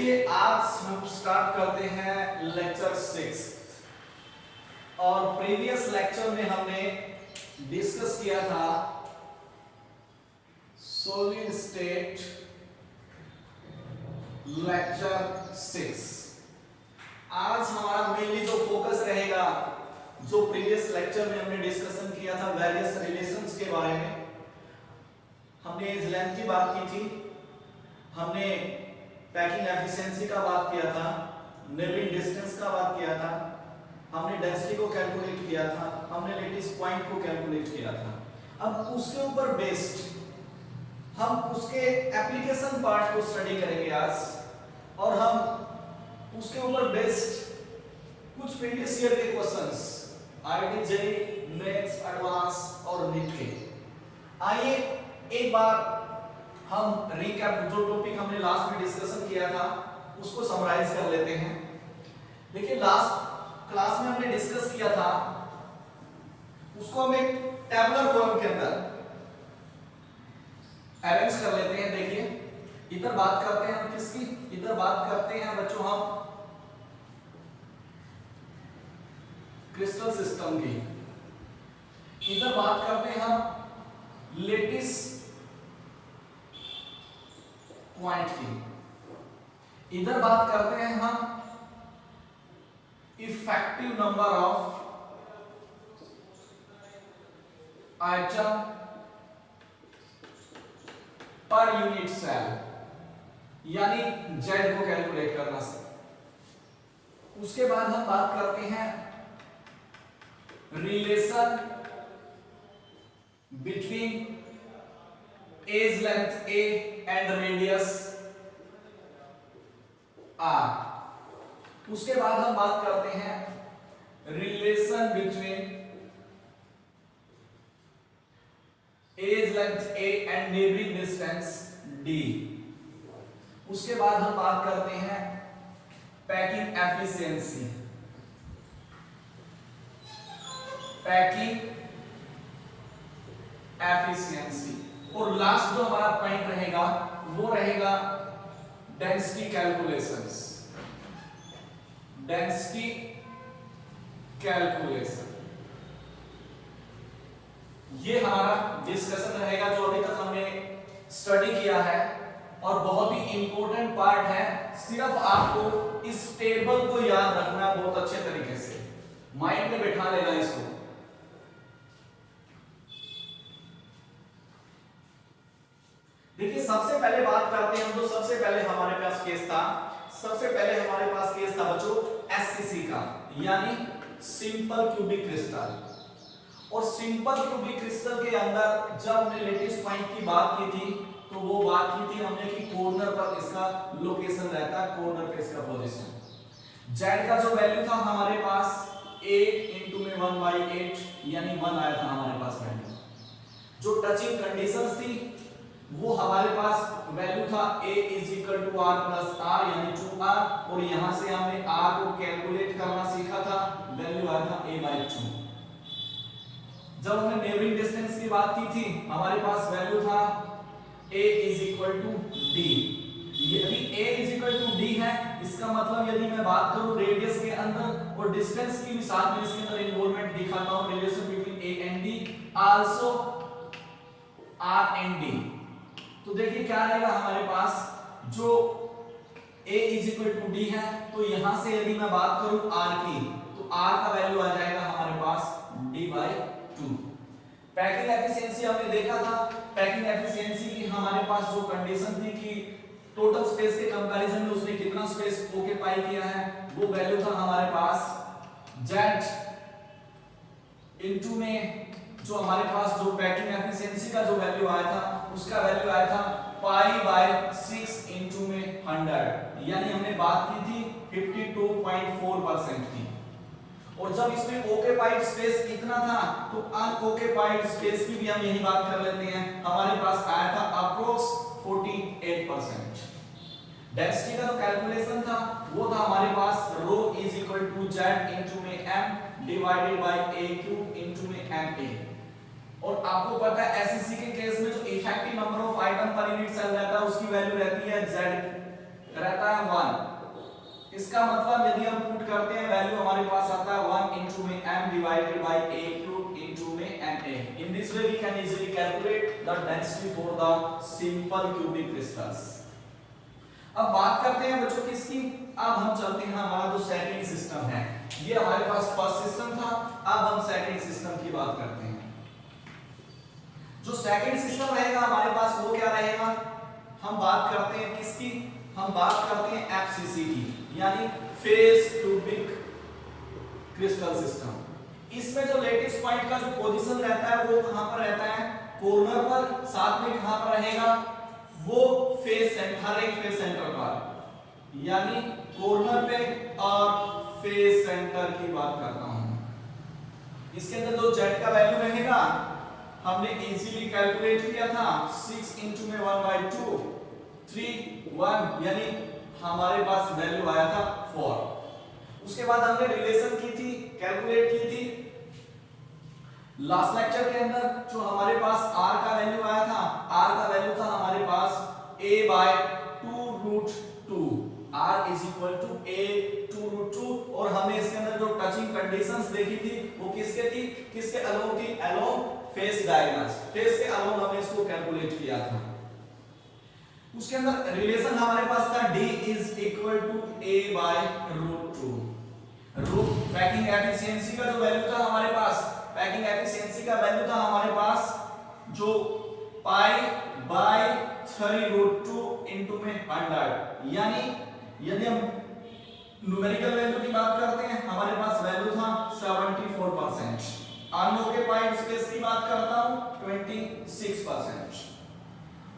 देखिए आज हम स्टार्ट करते हैं लेक्चर 6 और प्रीवियस लेक्चर में हमने डिस्कस किया था सॉलिड स्टेट लेक्चर 6। आज हमारा मेनली जो फोकस रहेगा, जो प्रीवियस लेक्चर में हमने डिस्कशन किया था वेरियस रिलेशंस के बारे में, हमने एज लेंथ की बात की थी, हमने पैकिंग एफिशिएंसी का बात किया था, नेविंग डिस्टेंस का बात किया था, हमने डेंसिटी को कैलकुलेट किया था, हमने लेटिस पॉइंट को कैलकुलेट किया था। अब उसके ऊपर बेस्ड हम उसके एप्लीकेशन पार्ट को स्टडी करेंगे आज, और हम उसके ऊपर बेस्ड कुछ प्रीवियस ईयर के questions IIT JEE mains advanced और नीट के। आइए एक बार हम रिकैप, जो टॉपिक हमने लास्ट में डिस्कशन किया था उसको समराइज कर लेते हैं। देखिए लास्ट क्लास में हमने डिस्कस किया था, उसको हम एक टेबुलर फॉर्म के अंदर अरेंज कर लेते हैं। देखिए इधर बात करते हैं हम किसकी, इधर बात करते हैं बच्चों हम क्रिस्टल सिस्टम की, इधर बात करते हैं हम लेटिस पॉइंट की, इधर बात करते हैं हम effective number of item per unit cell, यानी जेड को कैलकुलेट करना से। उसके बाद हम बात करते हैं relation between edge length A and radius R. उसके बाद हम बात करते हैं relation between edge length A and neighbouring distance D. उसके बाद हम बात करते हैं पैकिंग एफिशिएंसी, पैकिंग एफिशिएंसी, और लास्ट जो हमारा पॉइंट रहेगा वो रहेगा डेंसिटी कैलकुलेशंस, डेंसिटी कैलकुलेशन। ये हमारा डिस्कशन रहेगा जो अभी तक हमने स्टडी किया है, और बहुत ही इंपॉर्टेंट पार्ट है। सिर्फ आपको इस टेबल को याद रखना है, बहुत अच्छे तरीके से माइंड में बैठा लेना इसको। देखिए सबसे पहले बात करते हैं हम, जो सबसे पहले हमारे पास केस था, सबसे पहले हमारे पास केस था बच्चों एससीसी का, यानी सिंपल क्यूबिक क्रिस्टल। और सिंपल क्यूबिक क्रिस्टल के अंदर जब हमने लेटिस पॉइंट की बात की थी, तो वो बात की थी हमने कि कॉर्नर पर इसका लोकेशन रहता है, कॉर्नर पे इसका पोजीशन। जेड का जो वैल्यू था हमारे पास 8 into में 1/8, यानी 1 आया था हमारे पास वैल्यू। जो टचिंग कंडीशंस थी वो हमारे पास वैल्यू था a = r + r, यानी 2r, और यहां से हमने r को कैलकुलेट करना सीखा था, वैल्यू आया था a/2। जब हमने नेबरिंग डिस्टेंस की बात की थी हमारे पास वैल्यू था a = d। यदि a = d है, इसका मतलब यदि मैं बात करूं रेडियस के अंदर और डिस्टेंस की भी साथ में इसके अंदर इन्वॉल्वमेंट दिखाता हूं, relation between a and d also r and d। तो देखिए क्या रहेगा हमारे पास, जो a = d है, तो यहां से यदि मैं बात करूं r की, तो r का वैल्यू आ जाएगा हमारे पास d/2। पैकिंग एफिशिएंसी हमने देखा था, पैकिंग एफिशिएंसी की हमारे पास जो कंडीशन थी कि टोटल स्पेस के कंपैरिजन में उसने कितना स्पेस ऑक्यूपाई किया है, वो वैल्यू था हमारे पास z इनटू में जो हमारे पास जो पैकिंग एफिशिएंसी का जो वैल्यू आया था, उसका वैल्यू आया था π/6 इनटू में 100, यानी हमने बात की थी 52.4% की। और जब इसमें ऑक्यूपाइड स्पेस इतना था, तो अनऑक्यूपाइड स्पेस की भी हम यही बात कर लेते हैं, हमारे पास आया था अप्रोक्स 48%। डेंसिटी का जो कैलकुलेशन था वो था हमारे पास ρ = z इनटू में m divided by a³ into में ma। और आपको पता है एससीसी के केस में जो effective number of item per unit cell रहता है उसकी वैल्यू रहती है z रहता है 1। इसका मतलब यदि हम पुट करते हैं वैल्यू हमारे पास आता है 1 into में m divided by a cube into में na। In this way we can easily calculate the density for the simple cubic crystals। अब बात करते हैं बच्चों किसकी। अब हम चलते हैं हमारा जो सेकंड सिस्टम है, ये हमारे पास फर्स्ट सिस्टम था, अब हम सेकंड सिस्टम की बात करते हैं। जो सेकंड सिस्टम रहेगा हमारे पास वो क्या रहेगा, हम बात करते हैं किसकी, हम बात करते हैं एफसीसी की, यानी फेस क्यूबिक क्रिस्टल सिस्टम। इसमें जो लेटिस पॉइंट का जो पोजीशन रहता है वो कहां पर रहता है, कॉर्नर पर, साथ में कहां पर रहेगा, वो फेस सेंटर, हर एक फेस सेंटर पर, यानी कॉर्नर पे और फेस सेंटर की बात करता हूं। इसके अंदर जो z का वैल्यू रहेगा हमने इजीली कैलकुलेट किया था, 6 into में 1/2 3 1, यानी हमारे पास वैल्यू आया था 4। उसके बाद हमने रिलेशन की थी, कैलकुलेट की थी लास्ट लेक्चर के अंदर। जो हमारे पास r का वैल्यू आया था, r का वैल्यू था हमारे पास a/2√2, r = a/2√2। और हमने इसके अंदर जो टचिंग कंडीशंस देखी थी वो किसके थी, किसके अलोंग थी, अलोंग फेस डायगोनल्स, फेस के अलोंग हमने इसको कैलकुलेट किया था। उसके अंदर रिलेशन हमारे पास था d = a/√2। Root packing efficiency का जो वैल्यू था हमारे पास, पैकिंग एफिशिएंसी का वैल्यू था हमारे पास जो π/3√2 into में 100, यानी यदि हम न्यूमेरिकल वैल्यू की बात करते हैं हमारे पास वैल्यू था 74%। अनऑक्युपाइड स्पेस की बात करता हूं 26%।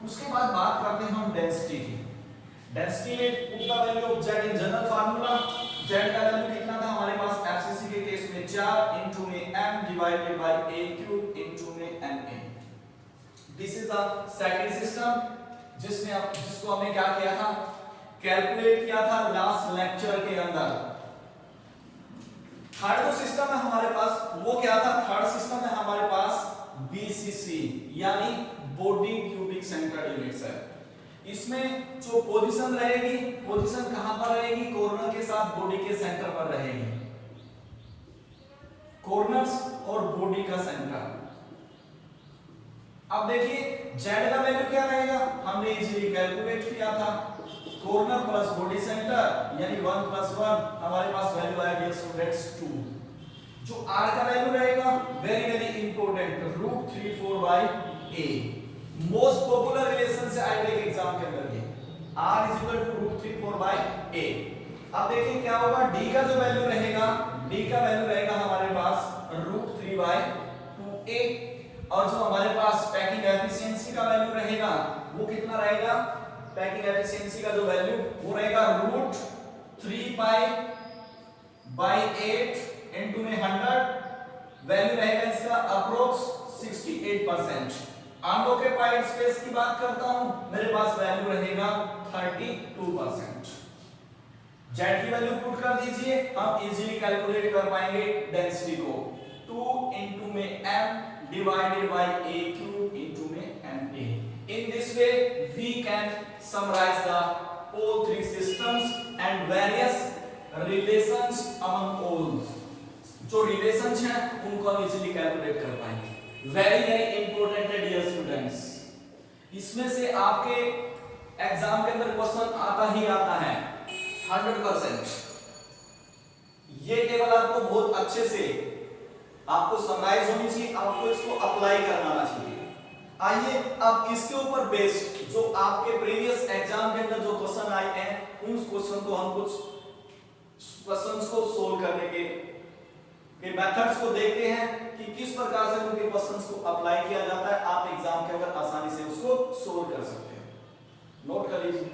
उसके बाद बात करते हैं हम डेंसिटी की। डेंसिटी में put the value of z in general formula. z का वैल्यू कितना था हमारे पास एफसीसी के केस में 4 into में m divided by a cube into में na। This is the second system जिसको हमने क्या किया था, कैलकुलेट किया था लास्ट लेक्चर के अंदर। थर्ड जो सिस्टम है हमारे पास वो क्या था, थर्ड सिस्टम है हमारे पास बीसीसी, यानी बॉडी क्यूबिक सेंटर यूनिट्स है। इसमें जो पोजीशन रहेगी, पोजीशन कहां पर रहेगी, कॉर्नर के साथ बॉडी के सेंटर पर रहेगी, कॉर्नर्स और बॉडी का सेंटर। अब देखिए z का वैल्यू क्या रहेगा, हमने इजीली कैलकुलेट किया था, कॉर्नर प्लस बॉडी सेंटर यानी 1 + 1 हमारे पास वैल्यू आया डियर स्टूडेंट्स 2। जो r का वैल्यू रहेगा very very important, √34/a। Most popular relation से आएगा एग्जाम के अंदर ये, r = √34/a। अब देखिए क्या होगा, d का जो वैल्यू रहेगा, d का वैल्यू रहेगा हमारे पास √3/2a। और जो हमारे पास पैकिंग एफिशिएंसी का वैल्यू रहेगा वो कितना रहेगा, पैकिंग एफिशिएंसी का जो वैल्यू वो रहेगा √3π/8 into में 100, वैल्यू रहेगा इसका अप्रोक्स 68%। अनऑक्युपाइड स्पेस की बात करता हूं, मेरे पास वैल्यू रहेगा 32%। z की वैल्यू पुट कर दीजिए, हम इजीली कैलकुलेट कर पाएंगे डेंसिटी को, 2 into में m divided by a cube into में na। In this way we can summarize the all three systems and various relations among all। जो रिलेशंस हैं उनको हम इजीली कैलकुलेट कर पाएंगे। वेरी वेरी इंपॉर्टेंट है डियर स्टूडेंट्स, इसमें से आपके एग्जाम के अंदर क्वेश्चन आता ही आता है 100%। ये टेबल आपको बहुत अच्छे से आपको समराइज होनी चाहिए, आपको इसको अप्लाई करना आना चाहिए। आइए अब इसके ऊपर बेस्ड जो आपके प्रीवियस एग्जाम के अंदर जो क्वेश्चन आए हैं उन क्वेश्चन को हम कुछ क्वेश्चंस को सोल्व करने के मेथड्स को देखते हैं कि किस प्रकार से उनके क्वेश्चंस को अप्लाई किया जाता है। आप एग्जाम के अंदर आसानी से उसको सोल्व कर सकते हैं। नोट कर लीजिए।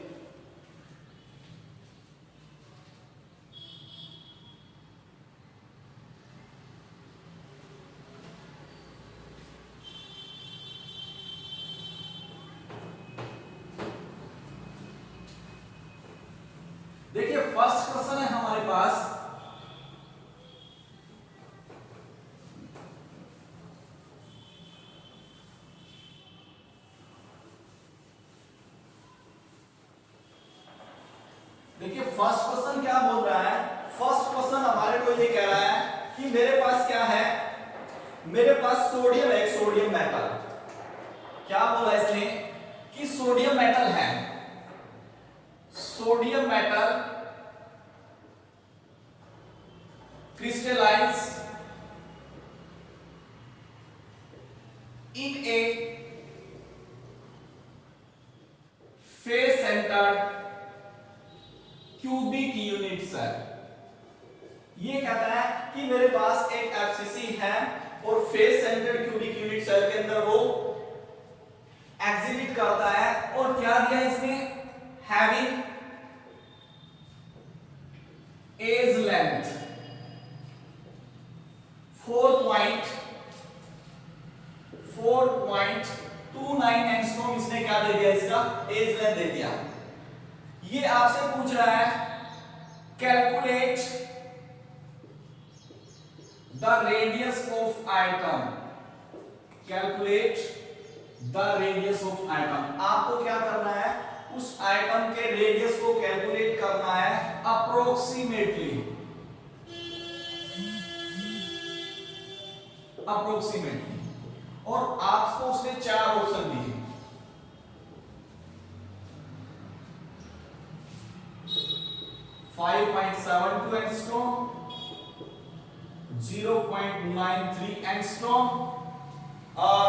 देखिए फर्स्ट क्वेश्चन है हमारे पास, फर्स्ट क्वेश्चन क्या बोल रहा है, फर्स्ट क्वेश्चन हमारे को ये कह रहा है कि मेरे पास क्या है, मेरे पास सोडियम है, सोडियम मेटल। क्या बोला इसने कि सोडियम मेटल है, sodium metal crystallize in a face centered cubic unit cell। ये कहता है कि मेरे पास एक एफसीसी है और face centred cubic unit cell के अंदर वो एग्जिबिट करता है, और क्या दिया इसने, हैविंग एज लेंथ 4.29 एंगस्ट्रॉम, इसने क्या दे दिया, इसका एज लेंथ दे दिया। ये आपसे पूछ रहा है calculate the radius of atom, calculate the radius of atom. आपको क्या करना है, उस एटम के रेडियस को कैलकुलेट करना है अप्रोक्सीमेटली, अप्रोक्सीमेटली। और आपको उसने 4 ऑप्शन दिए, 5.72 एंगस्ट्रॉम, 0.93 एंगस्ट्रॉम और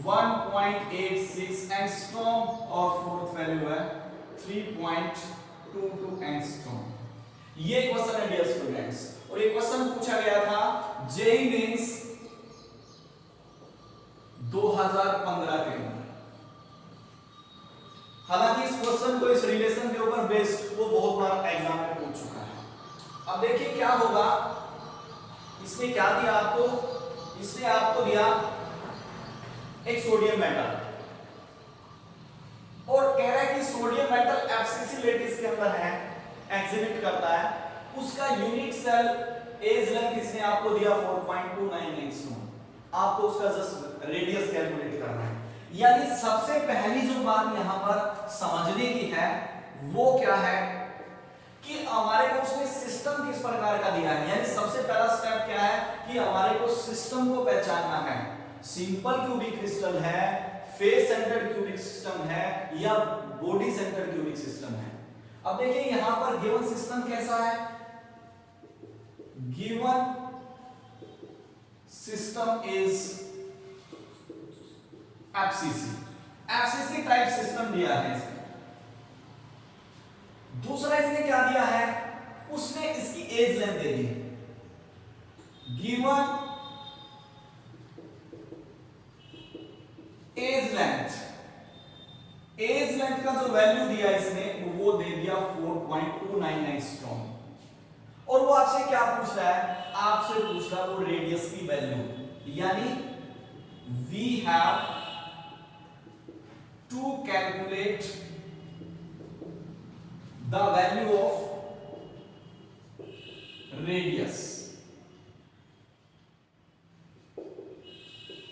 1.86 एंगस्ट्रॉम, और फोर्थ वैल्यू है 3.22 एंगस्ट्रॉम। ये क्वेश्चन है डियर स्टूडेंट्स, और ये क्वेश्चन पूछा गया था जेईई मेंस 2015 के अंदर। हालांकि इस क्वेश्चन को, इस रिलेशन के ऊपर बेस्ड वो बहुत बार एग्जाम में पूछ चुका है। अब देखिए क्या होगा, इसने क्या दिया आपको, इसने आपको दिया एक सोडियम मेटल और कह रहा है कि सोडियम मेटल एफसीसी लेटिस के अंदर है, एग्जिबिट करता है, उसका यूनिट सेल एज लेंथ इसने आपको दिया 4.29 एंगस्ट्रॉम। आपको उसका जस्ट रेडियस कैलकुलेट करना है। यानी सबसे पहली जो बात यहां पर समझने की है वो क्या है कि हमारे को उसने सिस्टम किस प्रकार का दिया है। यानी सबसे पहला स्टेप क्या है कि हमारे को सिस्टम को पहचानना है, सिंपल क्यूबिक क्रिस्टल है, फेस सेंटर्ड क्यूबिक सिस्टम है या बॉडी सेंटर्ड क्यूबिक सिस्टम है। अब देखिए यहां पर गिवन सिस्टम कैसा है, given system is FCC, FCC type system दिया है इसमें। दूसरा इसने क्या दिया है, उसने इसकी एज लेंथ दे दी, given edge length, edge length का जो वैल्यू दिया इसने वो दे दिया 4.29 एंगस्ट्रॉम। और वो आपसे क्या पूछ रहा है, आपसे पूछ रहा है वो रेडियस की वैल्यू, यानी we have to calculate the value of radius.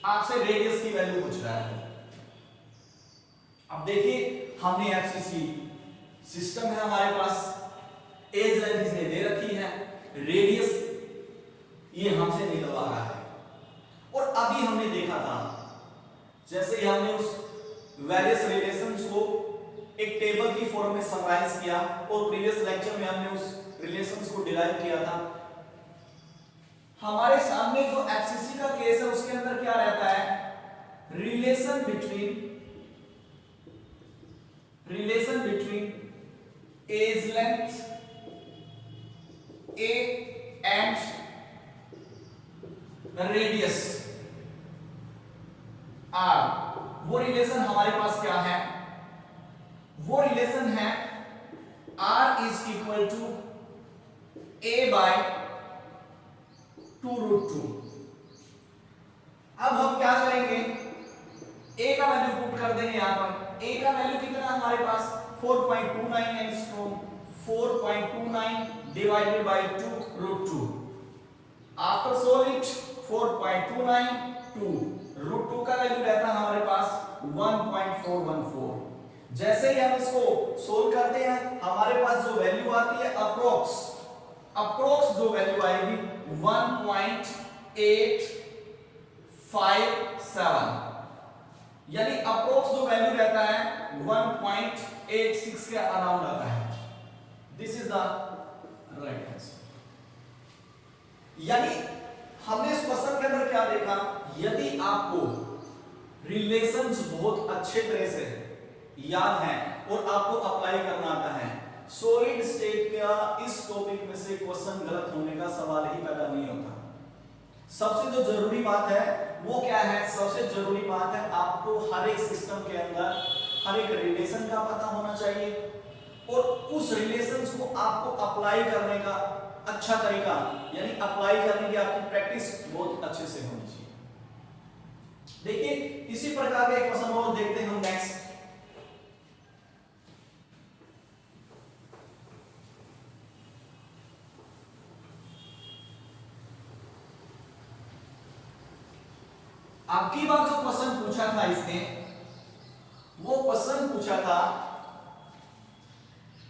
आपसे रेडियस की वैल्यू पूछ रहा है। अब देखिए हमने एफसीसी सिस्टम है हमारे पास, एज लेंथ इसने दे रखी है, रेडियस ये हमसे निकलवा रहा है। और अभी हमने देखा था जैसे ही हमने उस वेरियस रिलेशंस को एक टेबल की फॉर्म में समराइज किया और प्रीवियस लेक्चर में हमने उस रिलेशंस को डिराइव किया था। हमारे सामने जो एफसीसी का केस है उसके अंदर क्या रहता है, relation between edge length A and radius R. वो रिलेशन हमारे पास क्या है, वो रिलेशन है r is equal to a by 2√2। अब हम क्या करेंगे, a का वैल्यू पुट कर देंगे यहां पर। a का वैल्यू कितना हमारे पास 4.29 angstrom, 4.29 divided by 2√2। After solve it 4.29 2 √2 का वैल्यू रहता है हमारे पास 1.414। जैसे ही हम इसको सोल्व करते हैं हमारे पास जो वैल्यू आती है अप्रोक्स जो वैल्यू आएगी 1.857, यानी अप्रोक्स जो वैल्यू रहता है 1.86 के अराउंड आता है। This is the right answer. यानी हमने इस क्वेश्चन के अंदर क्या देखा, यदि आपको रिलेशंस बहुत अच्छे तरह से याद है और आपको अप्लाई करना आता है, सॉलिड स्टेट का इस टॉपिक में से क्वेश्चन गलत होने का सवाल ही पैदा नहीं होता। सबसे जो जरूरी बात है वो क्या है, सबसे जरूरी बात है आपको हर एक सिस्टम के अंदर हर एक रिलेशन का पता होना चाहिए और उस रिलेशंस को आपको अप्लाई करने का अच्छा तरीका, यानी अप्लाई करने की आपकी प्रैक्टिस बहुत अच्छे से होनी चाहिए। देखिए इसी प्रकार का एक क्वेश्चन और देखते हैं हम नेक्स्ट। आपकी बार जो क्वेश्चन पूछा था इसने, वो क्वेश्चन पूछा था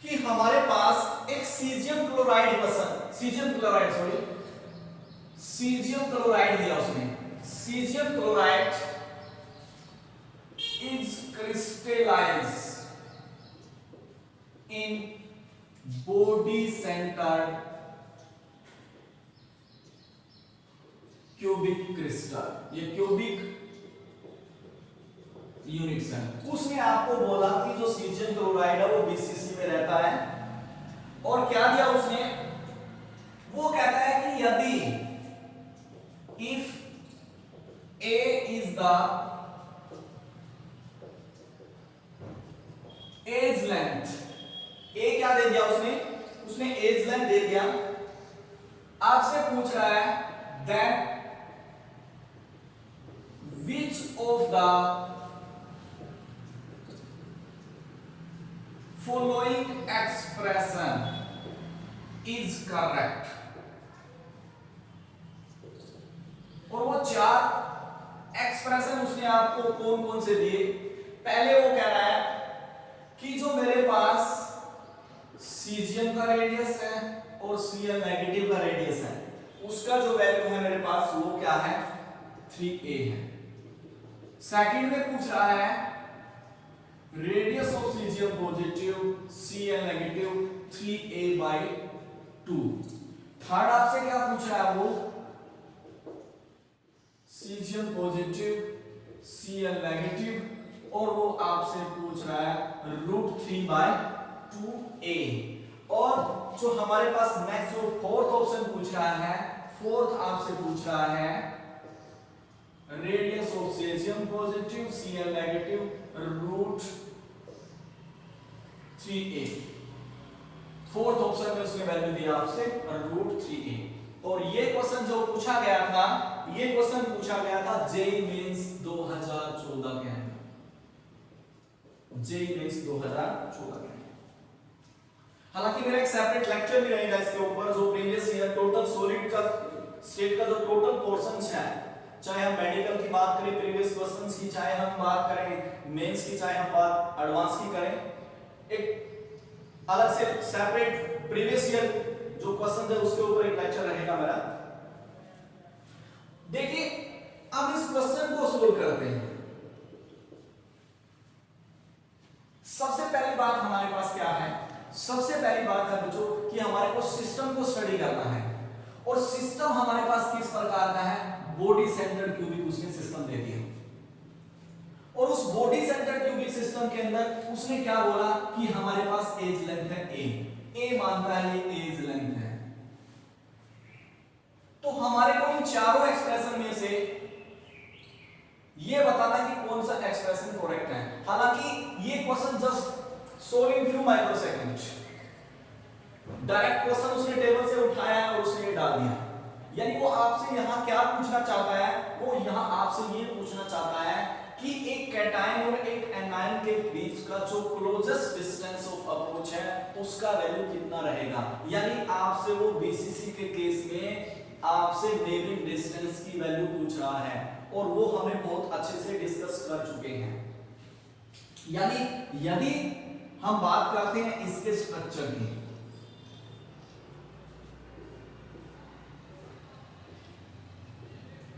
कि हमारे पास एक सीजियम क्लोराइड दिया उसने। Caesium chloride is crystallised in body centred cubic crystal, ये क्यूबिक यूनिट्स है। उसने आपको बोला कि जो सीजियम क्लोराइड है वो बीसीसी में रहता है और क्या दिया उसने, वो कहता है कि यदि if A is the edge length, A क्या दे दिया उसने एज लेंथ दे दिया। आपसे पूछ रहा है that which of the following expression is correct, और वो चार एक्सप्रेशन उसने आपको कौन कौन से दिए। पहले वो कह रहा है कि जो मेरे पास सीजियम का रेडियस है और Cl नेगेटिव का रेडियस है, उसका जो वैल्यू है मेरे पास वो क्या है 3a है। सेकंड में पूछ रहा है radius of caesium positive Cl negative 3a/2। Third आपसे क्या पूछ रहा है, वो सीजियम पॉजिटिव Cl नेगेटिव और वो आपसे पूछ रहा है √3/2a। और जो हमारे पास नेक्स्ट जो फोर्थ ऑप्शन पूछ रहा है, फोर्थ आपसे पूछ रहा है radius of caesium positive Cl negative √3a। Fourth option में उसने वैल्यू दिया आपसे √3a। और ये क्वेश्चन जो पूछा गया था, ये क्वेश्चन पूछा गया था जेईई मेंस 2014 के अंदर, जेईई मेंस 2014 के। हालांकि मेरा एक सेपरेट लेक्चर भी रहेगा इसके ऊपर, जो प्रीवियस ईयर टोटल सॉलिड का स्टेट का जो टोटल पोर्शंस है, चाहे हम मेडिकल की बात करें प्रीवियस क्वेश्चंस की, चाहे हम बात करें मेंस की, चाहे हम बात एडवांस की करें, एक अलग से सेपरेट प्रीवियस ईयर जो क्वेश्चन है उसके ऊपर एक लेक्चर रहेगा मेरा। देखिए अब इस क्वेश्चन को सोल्व करते हैं। सबसे पहली बात हमारे पास क्या है, सबसे पहली बात है बच्चों कि हमारे को सिस्टम को स्टडी करना है। और सिस्टम हमारे पास किस प्रकार का है, बॉडी सेंटर्ड क्यूबिक उसने सिस्टम दे दिया। और उस बॉडी सेंटर्ड क्यूबिक सिस्टम के अंदर उसने क्या बोला कि हमारे पास एज लेंथ है a मानता है ये एज लेंथ है। तो हमारे को इन चारों एक्सप्रेशन में से ये बताना कि कौन सा एक्सप्रेशन करेक्ट है। हालांकि ये question just solve in few microsecond, direct question उसने टेबल से उठाया और उसने ये डाल दिया। यानी वो आपसे यहां क्या पूछना चाहता है, वो यहां आपसे ये पूछना चाहता है कि एक कैटायन और एक एनायन के बीच का जो क्लोजेस्ट डिस्टेंस ऑफ अप्रोच है उसका वैल्यू कितना रहेगा। यानी आपसे वो बीसीसी के केस में आपसे नेमिंग डिस्टेंस की वैल्यू पूछ रहा है और वो हमें बहुत अच्छे से डिस्कस कर चुके हैं। यानी यदि हम बात करते हैं इसके स्ट्रक्चर की,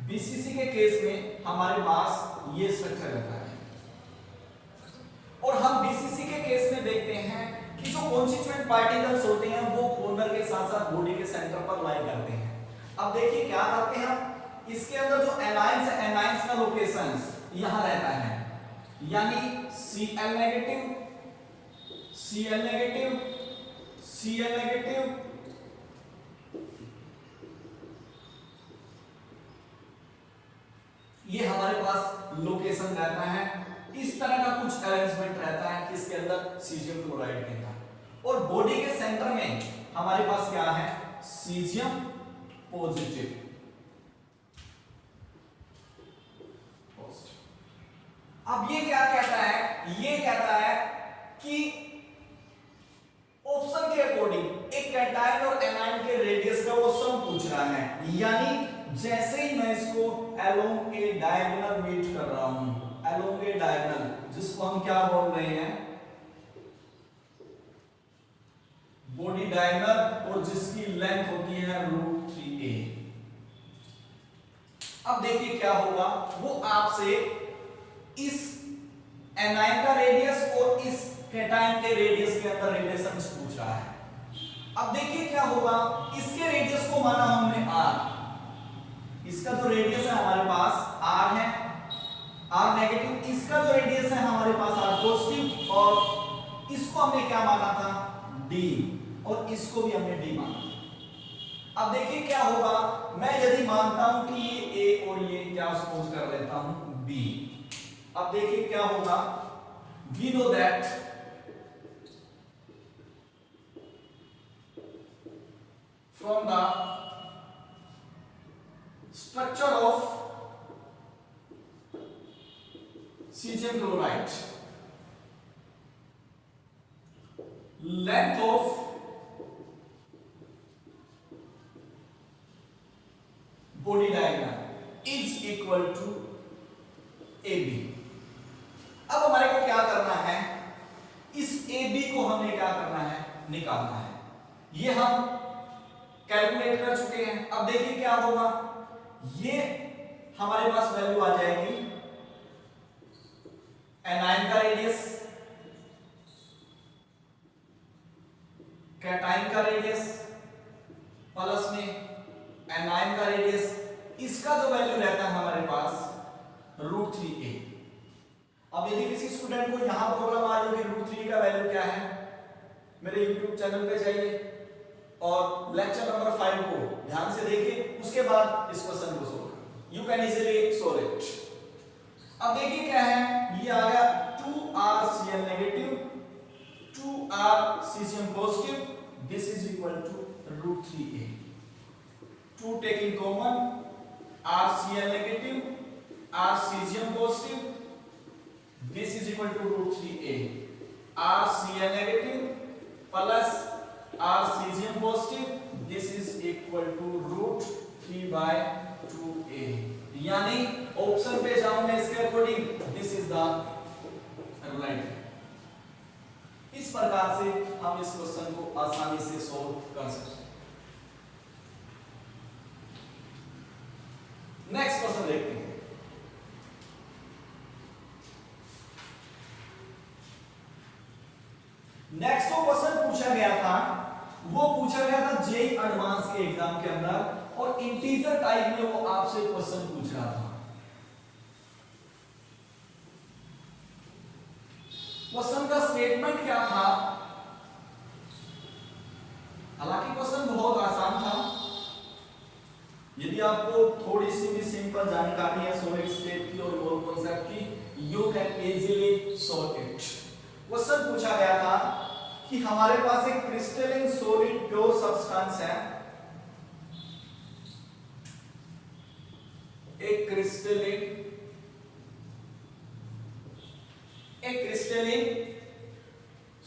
बीसीसी के केस में हमारे पास ये स्ट्रक्चर रहता है, और हम बीसीसी के केस में देखते हैं कि जो कॉन्स्टिट्यूएंट पार्टिकल्स होते हैं वो कोनर के साथ साथ बॉडी के सेंटर पर लाई करते हैं। अब देखिए क्या करते हैं हम, इसके अंदर जो एनाइंस है, एनाइंस का लोकेशन यहां रहता है, यानी Cl negative, Cl negative, Cl negative, ये हमारे पास लोकेशन रहता है। इस तरह का कुछ अरेंजमेंट रहता है किसके अंदर, सीजियम क्लोराइड के अंदर। और बॉडी के सेंटर में हमारे पास क्या है, सीजियम पॉजिटिव। अब ये क्या कहता है, ये कहता है कि ऑप्शन के अकॉर्डिंग एक कैटायन और एनायन के रेडियस का वो सम पूछ रहा है, यानी जैसे ही मैं इसको अलोंग ए डायगोनल मीट कर रहा हूं, अलोंग ए डायगोनल, जिसको हम क्या बोल रहे हैं, बॉडी डायगोनल, और जिसकी लेंथ होती है √3a। अब देखिए क्या होगा, वो आपसे इस एनायन का रेडियस और इस कैटायन के रेडियस के अंदर रिलेशन पूछ रहा है। अब देखिए क्या होगा, इसके रेडियस को माना हमने r, इसका जो रेडियस है हमारे पास r है, r नेगेटिव, इसका जो रेडियस है हमारे पास r पॉजिटिव, और इसको हमने क्या माना था, d, और इसको भी हमने d माना। अब देखिए क्या होगा, मैं यदि मानता हूं कि ये a और ये क्या सपोज कर लेता हूं b। अब देखिए क्या होगा, we know that from the structure of cesium chloride, length of body diagonal is equal to AB। अब हमारे को क्या करना है, इस AB को हमने क्या करना है, निकालना है। ये हम कैलकुलेट कर चुके हैं। अब देखिए क्या होगा, ये हमारे पास वैल्यू आ जाएगी एनायन का रेडियस, कैटायन का रेडियस, प्लस में एनायन का रेडियस, इसका जो वैल्यू रहता है हमारे पास √3a। अब यदि किसी स्टूडेंट को यहां प्रॉब्लम आ रही है कि √3 का वैल्यू क्या है, मेरे YouTube चैनल पे जाइए और लेक्चर नंबर 5 को ध्यान से देखिए, उसके बाद इस क्वेश्चन को सोल्व करें, you can easily solve it. अब देखिए क्या है, ये आ गया 2r Cl negative, 2r cesium positive, this is equal to √3a। 2 taking common, r Cl negative, r cesium positive, this is equal to √3a, r Cl negative plus r cesium positive, this is equal to √3/2a। यानी option पे जाऊं मैं इसके according, this is the right. इस प्रकार से हम इस क्वेश्चन को आसानी से सॉल्व कर सकते हैं। नेक्स्ट क्वेश्चन देखते हैं। नेक्स्ट जो क्वेश्चन पूछा गया था, वो पूछा गया था जेईई एडवांस के एग्जाम के अंदर, और इंटीजर टाइप में वो आपसे क्वेश्चन पूछ रहा था। क्वेश्चन का स्टेटमेंट क्या था, हालांकि क्वेश्चन बहुत आसान था, यदि आपको थोड़ी सी भी सिंपल जानकारी है सॉलिड स्टेट की और मोल कांसेप्ट की, you can easily solve it. Question पूछा गया था कि हमारे पास एक क्रिस्टलिन सॉलिड प्योर सब्सटेंस है, एक crystalline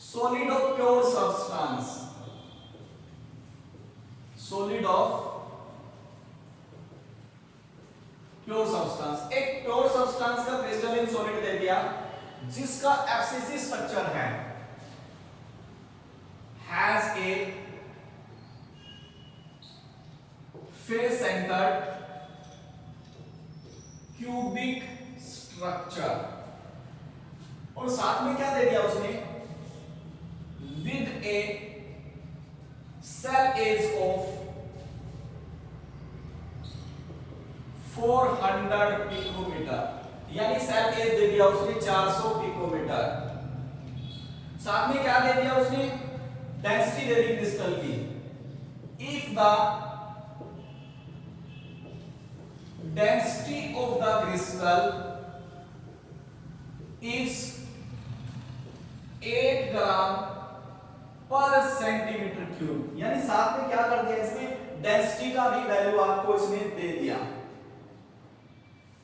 solid of pure substance, solid of pure substance, एक प्योर सब्सटेंस का क्रिस्टलिन सॉलिड दे दिया, जिसका एफसीसी स्ट्रक्चर है, has a face centred cubic structure, और साथ में क्या दे दिया उसने, with a cell edge of 400 picometre, यानी सेल एज दे दिया उसने 400 पिकोमीटर। साथ में क्या दे दिया उसने, डेंसिटी दे दी क्रिस्टल की, if the density of the crystal is 8 ग्राम पर सेंटीमीटर क्यूब, यानी साथ में क्या कर दिया इसने, डेंसिटी का भी वैल्यू आपको इसने दे दिया।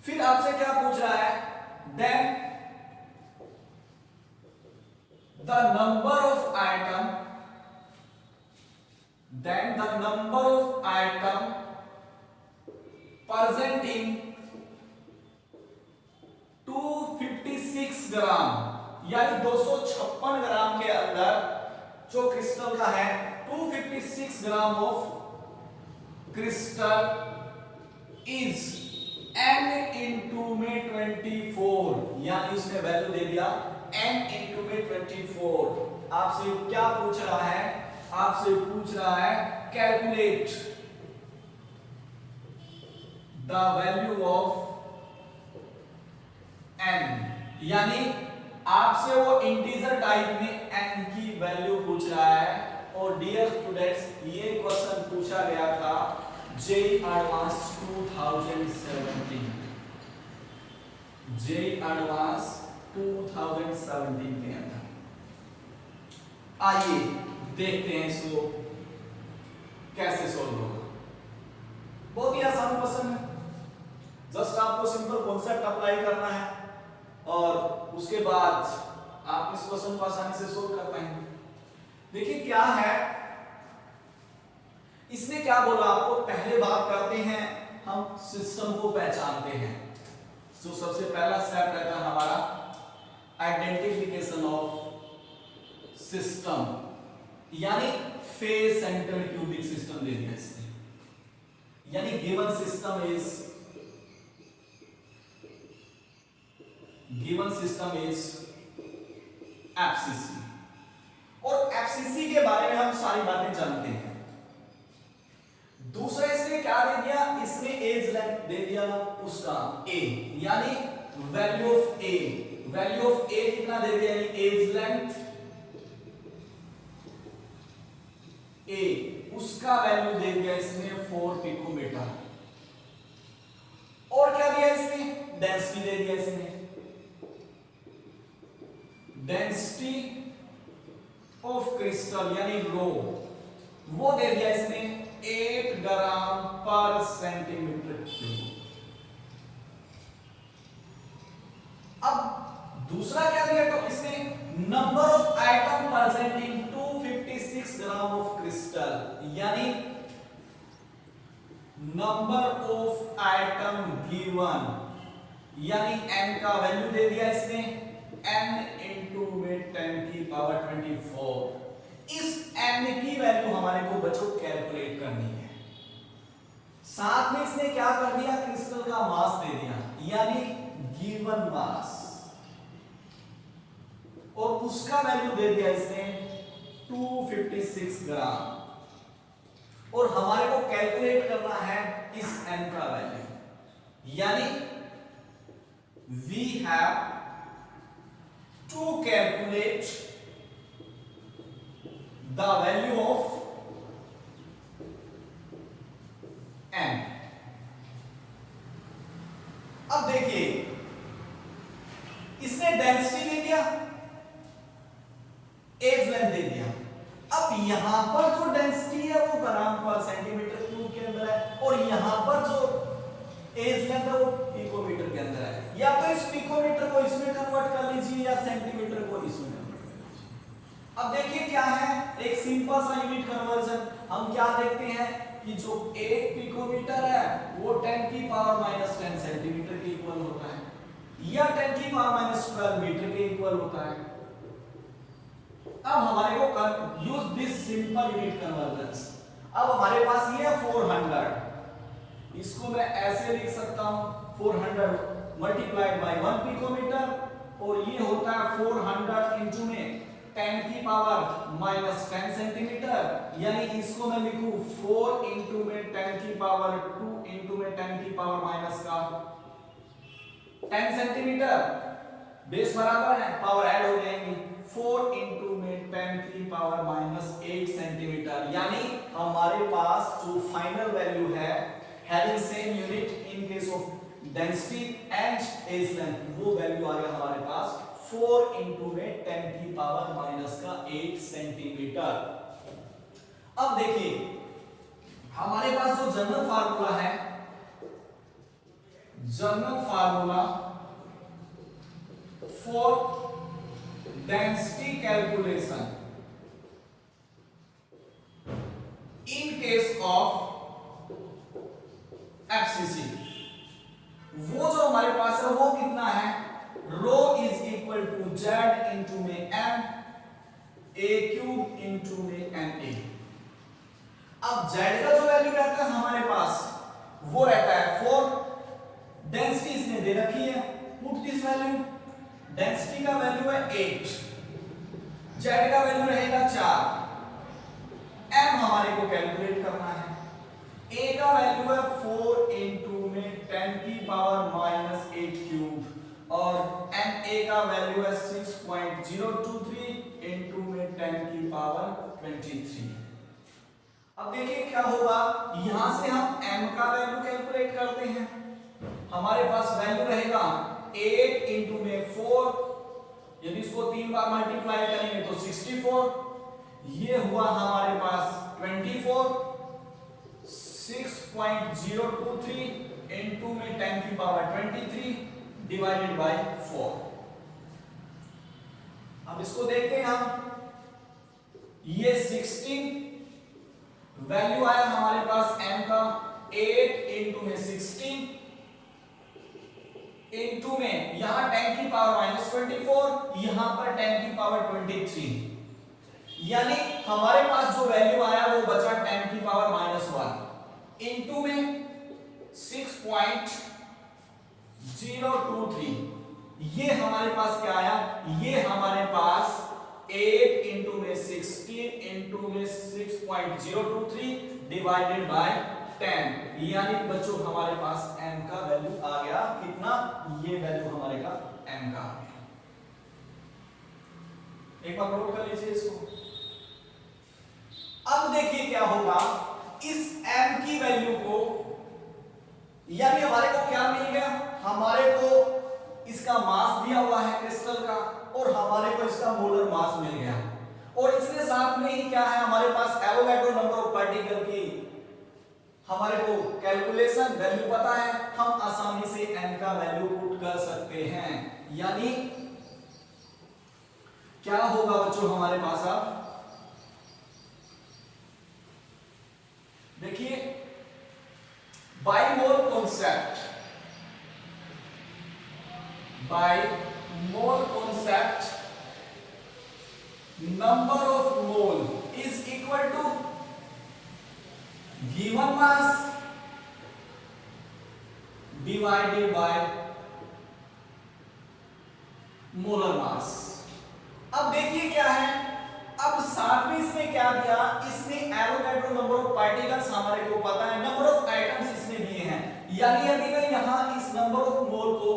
फिर आपसे क्या पूछ रहा है, then the number of item, then the number of atom present in 256 gram, यानी 256 ग्राम के अंदर जो क्रिस्टल का है, 256 gram of crystal is n into में 24, यानी उसने वैल्यू दे दिया n इंटू में 24। आपसे क्या पूछ रहा है, आपसे पूछ रहा है calculate the value of n, यानी आपसे वो इंटीजर टाइप में n की वैल्यू पूछ रहा है। और डियर स्टूडेंट्स, ये क्वेश्चन पूछा गया था जेईई एडवांस 2017, जेईई एडवांस 2017 के अंदर। आइए देखते हैं इसको कैसे सॉल्व होगा। बहुत ही आसान क्वेश्चन है, जस्ट आपको सिंपल कॉन्सेप्ट अप्लाई करना है और उसके बाद आप इस क्वेश्चन को आसानी से सोल्व कर पाएंगे। देखिए क्या है, इसने क्या बोला आपको, पहले बात करते हैं हम सिस्टम को पहचानते हैं। तो सबसे पहला स्टेप रहता है हमारा आइडेंटिफिकेशन ऑफ सिस्टम, यानी फेस सेंटर्ड क्यूबिक सिस्टम दे दिया इसने, यानी गिवन सिस्टम इज एफसीसी, और एफसीसी के बारे में हम सारी बातें जानते हैं। दूसरा इसने क्या दे दिया, इसने एज लेंथ दे दिया उसका a, यानी value of a, value of a कितना दे दिया, यानी एज लेंथ a, उसका वैल्यू दे दिया इसने 4 पिकोमीटर। और क्या दिया इसने, डेंसिटी दे दिया इसने, डेंसिटी ऑफ क्रिस्टल यानी रो, वो दे दिया इसने 8 ग्राम पर सेंटीमीटर क्यूब। अब दूसरा क्या दिया, तो इसने number of item present in 256 gram of crystal, यानी नंबर ऑफ आइटम गिवन, यानी n का वैल्यू दे दिया इसने n इंटू में 10 की पावर 24। इस n की वैल्यू हमारे को बच्चों कैलकुलेट करनी है। साथ में इसने क्या कर दिया, क्रिस्टल का मास दे दिया, यानी गिवन मास, और उसका वैल्यू दे दिया इसने 256 ग्राम। और हमारे को कैलकुलेट करना है इस n का वैल्यू, यानी we have to calculate the value of n। अब देखिए, इसने डेंसिटी दे दिया, एज लेंथ दे दिया। अब यहां पर जो डेंसिटी है वो ग्राम पर सेंटीमीटर क्यूब के अंदर है, और यहां पर जो एज लेंथ है वो पिकोमीटर के अंदर है। या तो इस पिकोमीटर को इसमें कन्वर्ट कर लीजिए या सेंटीमीटर को इसमें कन्वर्ट कर लीजिए। अब देखिए क्या है, एक सिंपल सा यूनिट कन्वर्जन। हम क्या देखते हैं कि जो 1 पिकोमीटर है वो 10 की पावर -10 सेंटीमीटर के इक्वल होता है, या 10 की पावर माइनस 12 मीटर के इक्वल होता है। अब हमारे को use this simple unit convergence. अब हमारे पास ये है 400, इसको मैं ऐसे लिख सकता हूं 400 मल्टीप्लाइड बाय 1 पिकोमीटर, और ये होता है 400 इंटू में 10 की पावर माइनस 10 सेंटीमीटर, यानी इसको मैं लिखूं 4 इंटू में 10 की पावर 2 इंटू में 10 की पावर माइनस का 10 सेंटीमीटर। बेस बराबर है, पावर ऐड हो जाएंगी, 4 इंटू में 10 की पावर माइनस 8 सेंटीमीटर, यानी हमारे पास जो फाइनल वैल्यू है having same unit in case of density and edge length, वो वैल्यू आ गया हमारे पास 4 इंटू में 10 की पावर माइनस का 8 सेंटीमीटर। अब देखिए हमारे पास जो जनरल फार्मूला है, general formula for density calculation in case of FCC, वो जो हमारे पास है वो कितना है, rho is equal to Z into में एम ए क्यूब इंटू में एन ए। अब जेड का जो वैल्यू रहता है हमारे पास वो रहता है 4, डेंसिटी इसने दे रखी है, पुट दिस वैल्यू, डेंसिटी का वैल्यू है 8, जेड का वैल्यू रहेगा 4, एम हमारे को कैलकुलेट करना है, ए का वैल्यू है 4 इंटू में 10 की पावर माइनस 8 क्यूब, और एन ए का वैल्यू है 6.023 इंटू में 10 की पावर 23। अब देखिए क्या होगा, यहां से हम m का वैल्यू कैलकुलेट करते हैं, हमारे पास वैल्यू रहेगा 8 इंटू में 4, यदि इसको 3 बार मल्टीप्लाई करेंगे तो 64, ये हुआ हमारे पास 24, 6.023 इंटू में 10 की पावर 23 डिवाइडेड बाय 4। अब इसको देखते हैं हम, ये 16 वैल्यू आया हमारे पास m का, 8 इंटू में 16 इंटू में यहां 10 की पावर माइनस 24, यहां पर 10 की पावर 23, यानी हमारे पास जो वैल्यू आया वो बचा 10 की पावर माइनस 1 इंटू में 6.023, ये हमारे पास क्या आया, ये हमारे पास 8 इंटू में 16 इंटू में 6.023 डिवाइडेड बाय 10, यानी बच्चों हमारे पास m का वैल्यू आ गया कितना, ये वैल्यू हमारे का m का आ गया। एक बार नोट कर लीजिए इसको। अब देखिए क्या होगा, इस m की वैल्यू को, यानी हमारे को क्या मिल गया, हमारे को इसका मास दिया हुआ है क्रिस्टल का, और हमारे को इसका मोलर मास मिल गया, और इसके साथ में ही क्या है हमारे पास एवोगैड्रो नंबर ऑफ पार्टिकल की हमारे को कैलकुलेशन वैल्यू पता है, हम आसानी से n का वैल्यू पुट कर सकते हैं। यानी क्या होगा बच्चों हमारे पास, अब देखिए by mole concept, by mole concept number of mole is equal to given mass divided by molar mass. अब देखिए क्या है, अब साथ में इसने क्या दिया, इसने एवोगैड्रो नंबर ऑफ पार्टिकल्स हमारे को पता है, नंबर ऑफ आइटम्स इसने दिए हैं, यानी यदि मैं यहां इस नंबर ऑफ मोल को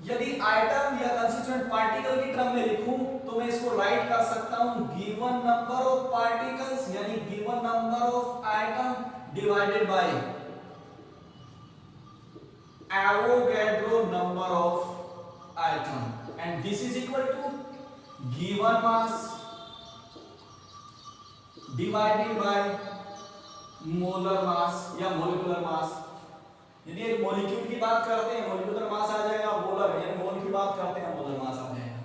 यदि आइटम या कंस्टिट्यूएंट पार्टिकल की टर्म में लिखूं तो मैं इसको राइट कर सकता हूं गिवन नंबर ऑफ पार्टिकल्स, यानी given number of item divided by Avogadro number of item, and this is equal to given mass divided by molar mass या मोलिकुलर मास। यदि एक मॉलिक्यूल की बात करते हैं मॉलिक्यूलर मास आ जाएगा, मोलर यानी मोल की बात करते हैं मोलर मास आ जाएगा।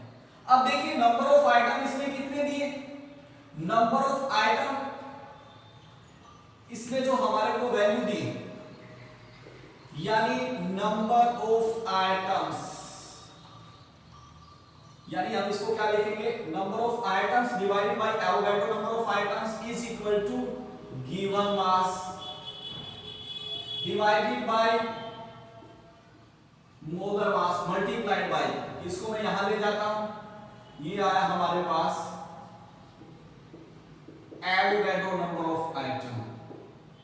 अब देखिए नंबर ऑफ आइटम इसने कितने दिए, नंबर ऑफ आइटम इसने जो हमारे को वैल्यू दी, यानी नंबर ऑफ आइटम्स कि हम इसको क्या लिखेंगे, number of items divided by Avogadro number of items is equal to given mass divided by molar mass multiplied by, इसको मैं यहां ले जाता हूं, ये आया हमारे पास Avogadro number of item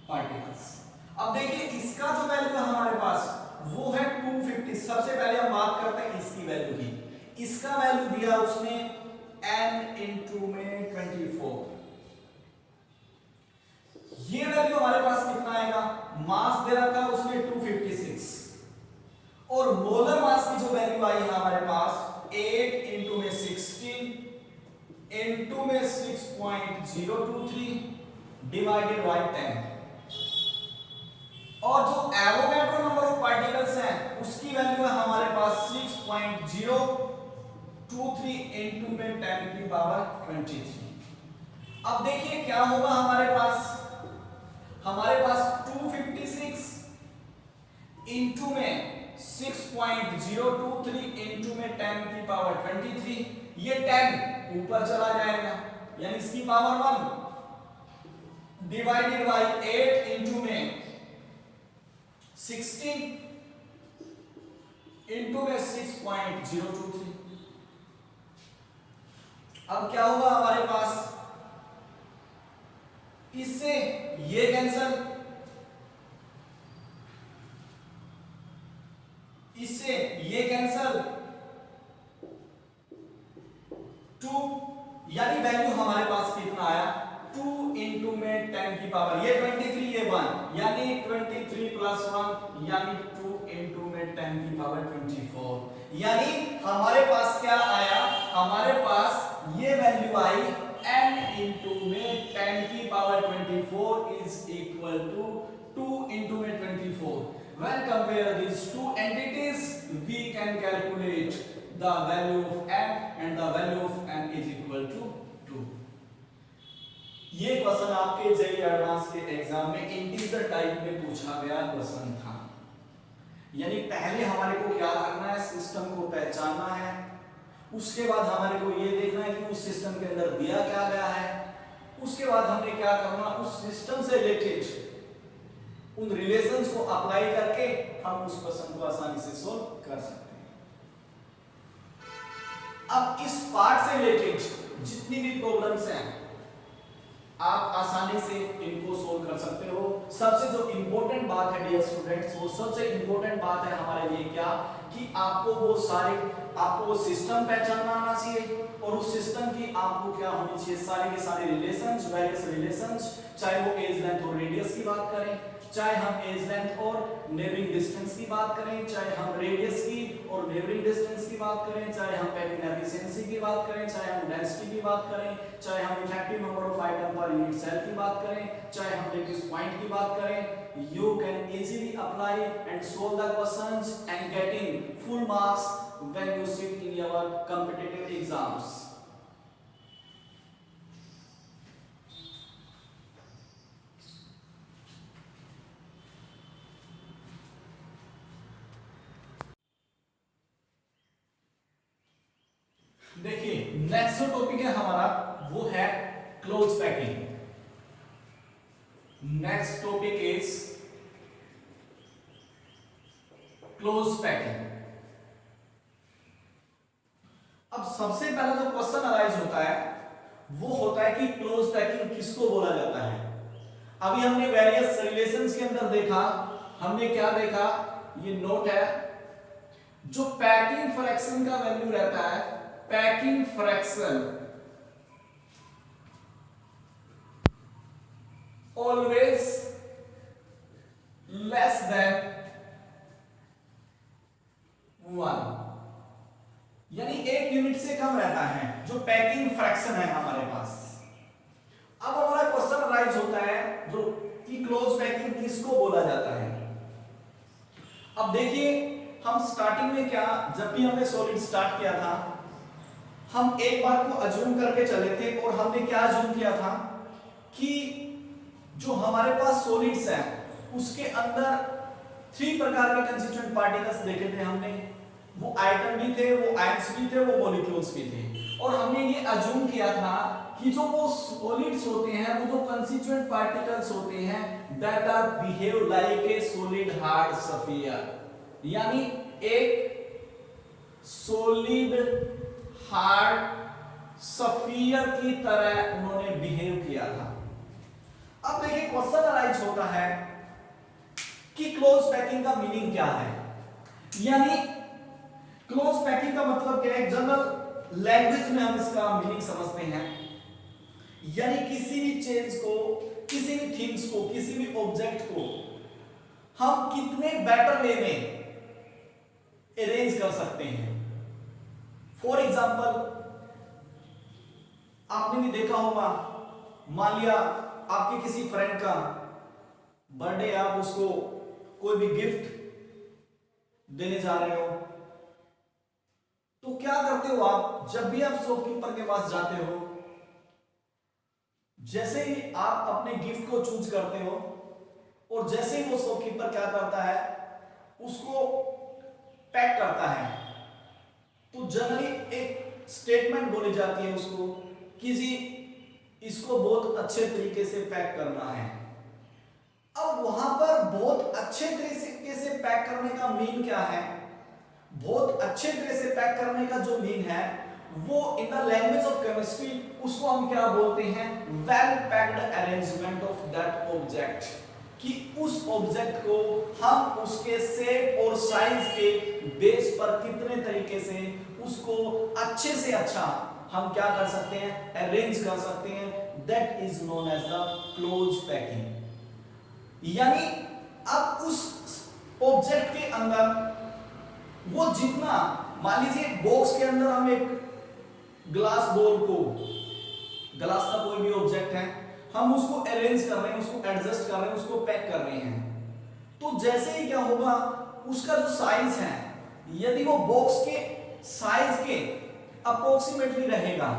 particles. अब देखिए इसका जो वैल्यू है हमारे पास वो है 250। सबसे पहले हम बात करते हैं इसकी वैल्यू की। इसका वैल्यू दिया उसने n इंटू में 24। ये वैल्यू हमारे पास कितना आएगा, मास दे रखा है उसने 256 और मोलर मास की जो वैल्यू आई है हमारे पास 8 इंटू में 16 इंटू में 6.023 डिवाइडेड बाय 10। और जो एवोगैड्रो नंबर ऑफ पार्टिकल्स हैं उसकी वैल्यू है हमारे पास 6.023 इंटू में 10 की पावर 23। अब देखिए क्या होगा हमारे पास 256 इंटू में 6.023 इंटू में 10 की पावर 23, ये 10 ऊपर चला जाएगा यानी इसकी पावर 1 डिवाइडेड बाय 8 इंटू में 16 इंटू में 6.023। अब क्या होगा हमारे पास, इससे ये कैंसल, इससे ये कैंसल, 2 यानी वैल्यू हमारे पास कितना आया 2 इंटू में 10 की पावर, ये 23 ये 1 यानी 23 प्लस 1 यानी 2 इंटू में 10 की पावर 24। यानी हमारे पास क्या आया, हमारे पास ये वैल्यू आई n इंटू में 10 की power 24 is equal to 2 into में 24। When compare these two entities, we can calculate the value of n and the value of n is equal to 2। ये क्वेश्चन आपके जेईई एडवांस के exam में integer type में पूछा गया question था। यानी पहले हमारे को क्या करना है, सिस्टम को पहचानना है, उसके बाद हमारे को ये देखना है कि उस सिस्टम के अंदर दिया क्या गया है, उसके बाद हमने क्या करना, उस सिस्टम से रिलेटेड उन रिलेशंस को अप्लाई करके हम उस क्वेश्चन को आसानी से सोल्व कर सकते हैं। अब इस पार्ट से रिलेटेड जितनी भी प्रॉब्लम्स हैं आप आसानी से इनको सोल्व कर सकते हो। सबसे जो इंपॉर्टेंट बात है डियर स्टूडेंट्स, वो सबसे इंपॉर्टेंट बात है हमारे लिए क्या, कि आपको वो सिस्टम पहचानना आना चाहिए और उस सिस्टम की आपको क्या होनी चाहिए, सारे के सारे रिलेशंस, वेरियस रिलेशंस, चाहे वो एज लेंथ और रेडियस की बात करें, चाहे हम एज लेंथ और नेबरिंग डिस्टेंस की बात करें, चाहे हम रेडियस की और नेबरिंग डिस्टेंस की बात करें, चाहे हम पैकिंग एफिशिएंसी की बात करें, चाहे हम डेंसिटी की बात करें, चाहे हम effective number of item per unit cell की बात करें, चाहे हम रेडियस पॉइंट की बात करें, you can easily apply and solve the questions and getting full marks when you sit in your competitive exams। देखिए नेक्स्ट जो टॉपिक है हमारा वो है close packing. Next topic is close packing. अब सबसे पहला जो क्वेश्चन अराइज होता है वो होता है कि क्लोज पैकिंग किसको बोला जाता है। अभी हमने वेरियस रिलेशंस के अंदर देखा, हमने क्या देखा, ये नोट है, जो पैकिंग फ्रैक्शन का वैल्यू रहता है, packing fraction always less than 1, यानी 1 यूनिट से कम रहता है जो पैकिंग फ्रैक्शन है हमारे पास। अब हमारा क्वेश्चन राइज होता है जो कि क्लोज पैकिंग किसको बोला जाता है। अब देखिए हम स्टार्टिंग में क्या, जब भी हमने सॉलिड स्टार्ट किया था हम एक बात को अज्यूम करके चले थे और हमने क्या अज्यूम किया था कि जो हमारे पास सॉलिड्स हैं उसके अंदर 3 प्रकार के कंस्टिट्यूएंट पार्टिकल्स देखे थे हमने, वो आइटम भी थे, वो आयंस भी थे, वो मॉलिक्यूल्स भी थे। और हमने ये अज्यूम किया था कि जो वो सॉलिड्स होते हैं, वो जो कंस्टिट्यूएंट पार्टिकल्स होते हैं, that are behave like a solid hard sphere, यानी एक सॉलिड हार्ड स्फीयर की तरह उन्होंने बिहेव किया था। अब देखिए क्वेश्चन अराइज होता है कि क्लोज पैकिंग का मीनिंग क्या है, यानी क्लोज पैकिंग का मतलब क्या है, जनरल लैंग्वेज में हम इसका मीनिंग समझते हैं, यानी किसी भी चीज को, किसी भी थिंग्स को, किसी भी ऑब्जेक्ट को हम कितने बेटर वे में अरेंज कर सकते हैं। फॉर एग्जाम्पल आपने भी देखा होगा, मान लिया आपके किसी फ्रेंड का बर्थडे, आप उसको कोई भी गिफ्ट देने जा रहे हो, तो क्या करते हो आप, जब भी आप शॉपकीपर के पास जाते हो, जैसे ही आप अपने गिफ्ट को चूज करते हो और जैसे ही वो शॉपकीपर क्या करता है, उसको पैक करता है, तो जनरली एक स्टेटमेंट बोली जाती है उसको कि जी इसको बहुत अच्छे तरीके से पैक करना है। अब वहां पर बहुत अच्छे तरीके से पैक करने का मीन क्या है, बहुत अच्छे तरह से पैक करने का जो मीन है वो in the language of chemistry उसको हम क्या बोलते हैं, well packed arrangement of that object, कि उस ऑब्जेक्ट को हम उसके शेप और साइज के बेस पर कितने तरीके से उसको अच्छे से अच्छा हम क्या कर सकते हैं, अरेंज कर सकते हैं, that is known as the close packing. यानी अब उस ऑब्जेक्ट के अंदर वो जितना, मान लीजिए बॉक्स के अंदर हम एक ग्लास बॉल को, ग्लास का कोई भी ऑब्जेक्ट है, हम उसको अरेंज कर रहे हैं, उसको एडजस्ट कर रहे हैं, उसको पैक कर रहे हैं, तो जैसे ही क्या होगा, उसका जो साइज है, यदि वो बॉक्स के साइज के अप्रोक्सीमेटली रहेगा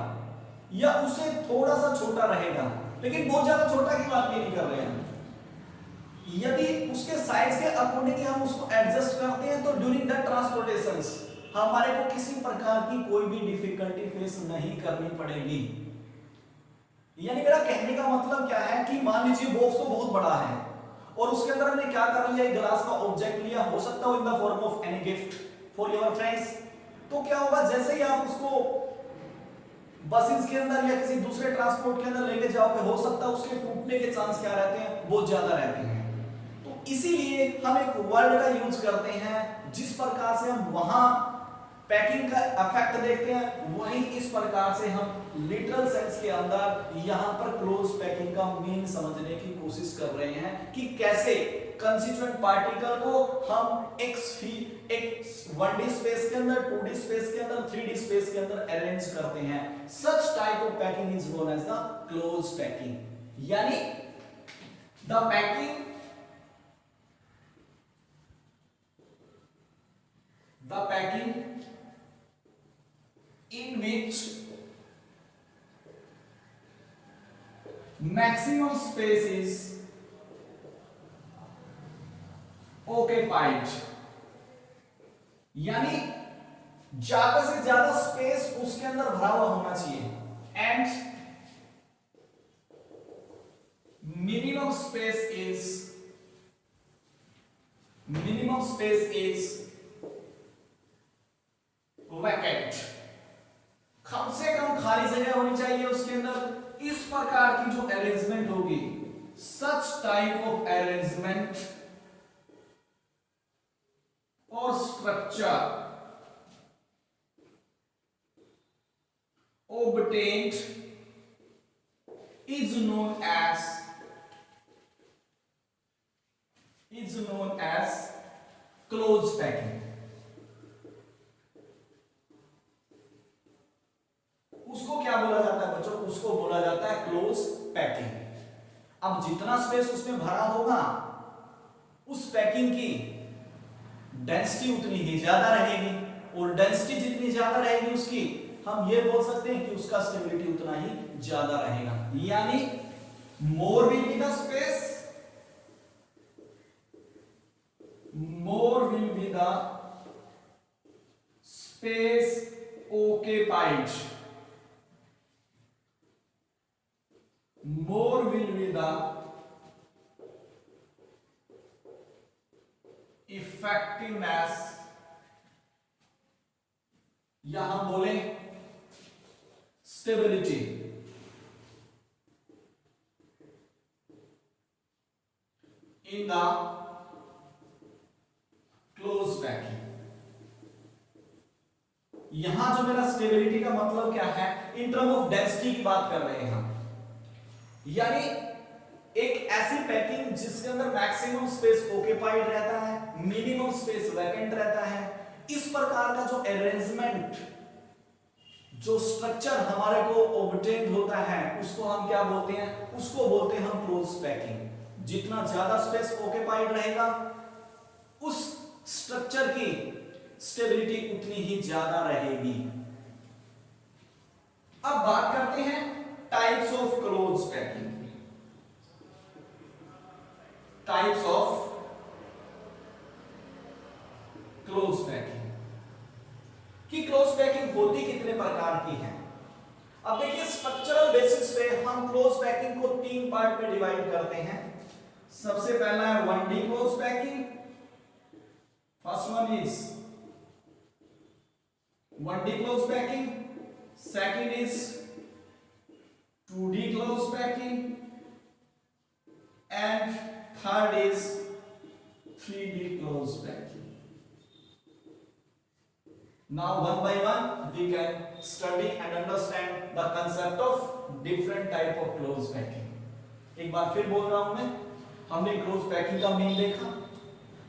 या उससे थोड़ा सा छोटा रहेगा, लेकिन बहुत ज्यादा छोटा की बात नहीं कर रहे हैं, यदि उसके साइज के अकॉर्डिंग हम उसको एडजस्ट करते हैं, तो ड्यूरिंग द ट्रांसपोर्टेशंस हमारे को किसी प्रकार की कोई भी डिफिकल्टी फेस नहीं करनी पड़ेगी। यानी मेरा कहने का मतलब क्या है कि मान लीजिए बॉक्स तो बहुत बड़ा है और उसके अंदर हमने क्या कर लिया, एक ग्लास का ऑब्जेक्ट लिया, हो सकता हो in the form of any gift for your friends, तो क्या होगा, जैसे ही आप उसको बसेस के अंदर या किसी दूसरे ट्रांसपोर्ट के अंदर लेके जाओगे, हो सकता है उसके टूटने के चांस क्या रहते हैं, बहुत ज्यादा रहते हैं। तो इसीलिए हम एक वर्ड का यूज करते हैं, जिस प्रकार से हम वहां पैकिंग का इफेक्ट देखते हैं, वही इस प्रकार से हम लिटरल सेंस के अंदर यहां पर क्लोज पैकिंग का मीन समझने की कोशिश कर रहे हैं कि कैसे कंस्टिट्यूएंट पार्टिकल को हम एक 1D स्पेस के अंदर, 2D स्पेस के अंदर, 3D स्पेस के अंदर अरेंज करते हैं। Such type of packing is known as the close packing, यानी the packing in which maximum space is occupied, यानी ज्यादा से ज्यादा स्पेस उसके अंदर भरा हुआ होना चाहिए, and minimum space is vacant, कम से कम खाली जगह होनी चाहिए उसके अंदर। इस प्रकार की जो अरेंजमेंट होगी, सच टाइप ऑफ अरेंजमेंट और structure obtained is known as close packing। उसको क्या बोला जाता है बच्चों, उसको बोला जाता है क्लोज पैकिंग। अब जितना स्पेस उसमें भरा होगा, उस पैकिंग की डेंसिटी उतनी ही ज्यादा रहेगी, और डेंसिटी जितनी ज्यादा रहेगी उसकी, हम ये बोल सकते हैं कि उसका स्टेबिलिटी उतना ही ज्यादा रहेगा। यानी more will be the space, more will be the space occupied, more will be the effectiveness, या हम बोले stability in the close packing. यहां जो मेरा स्टेबिलिटी का मतलब क्या है, इन टर्म ऑफ डेंसिटी की बात कर रहे हैं हम, यानी एक ऐसी पैकिंग जिसके अंदर मैक्सिमम स्पेस ऑक्यूपाइड रहता है, मिनिमम स्पेस वैकेंट रहता है। इस प्रकार का जो अरेंजमेंट, जो स्ट्रक्चर हमारे को ऑब्टेन्ड होता है, उसको हम क्या बोलते हैं, उसको बोलते हैं हम क्लोज पैकिंग। जितना ज्यादा स्पेस ऑक्यूपाइड रहेगा, उस स्ट्रक्चर की स्टेबिलिटी उतनी ही ज्यादा रहेगी। अब बात करते हैं types of close packing. Types of close packing कि क्लोज पैकिंग होती कितने प्रकार की है। अब देखिए, स्ट्रक्चरल बेसिस पे हम क्लोज पैकिंग को 3 पार्ट में डिवाइड करते हैं। सबसे पहला है 1D close packing. First one is 1D close packing, second is 2D close packing and third is 3D close packing. Now one by one we can study and understand the concept of different type of close packing. एक बार फिर बोल रहा हूं मैं, हमने close packing का mean देखा।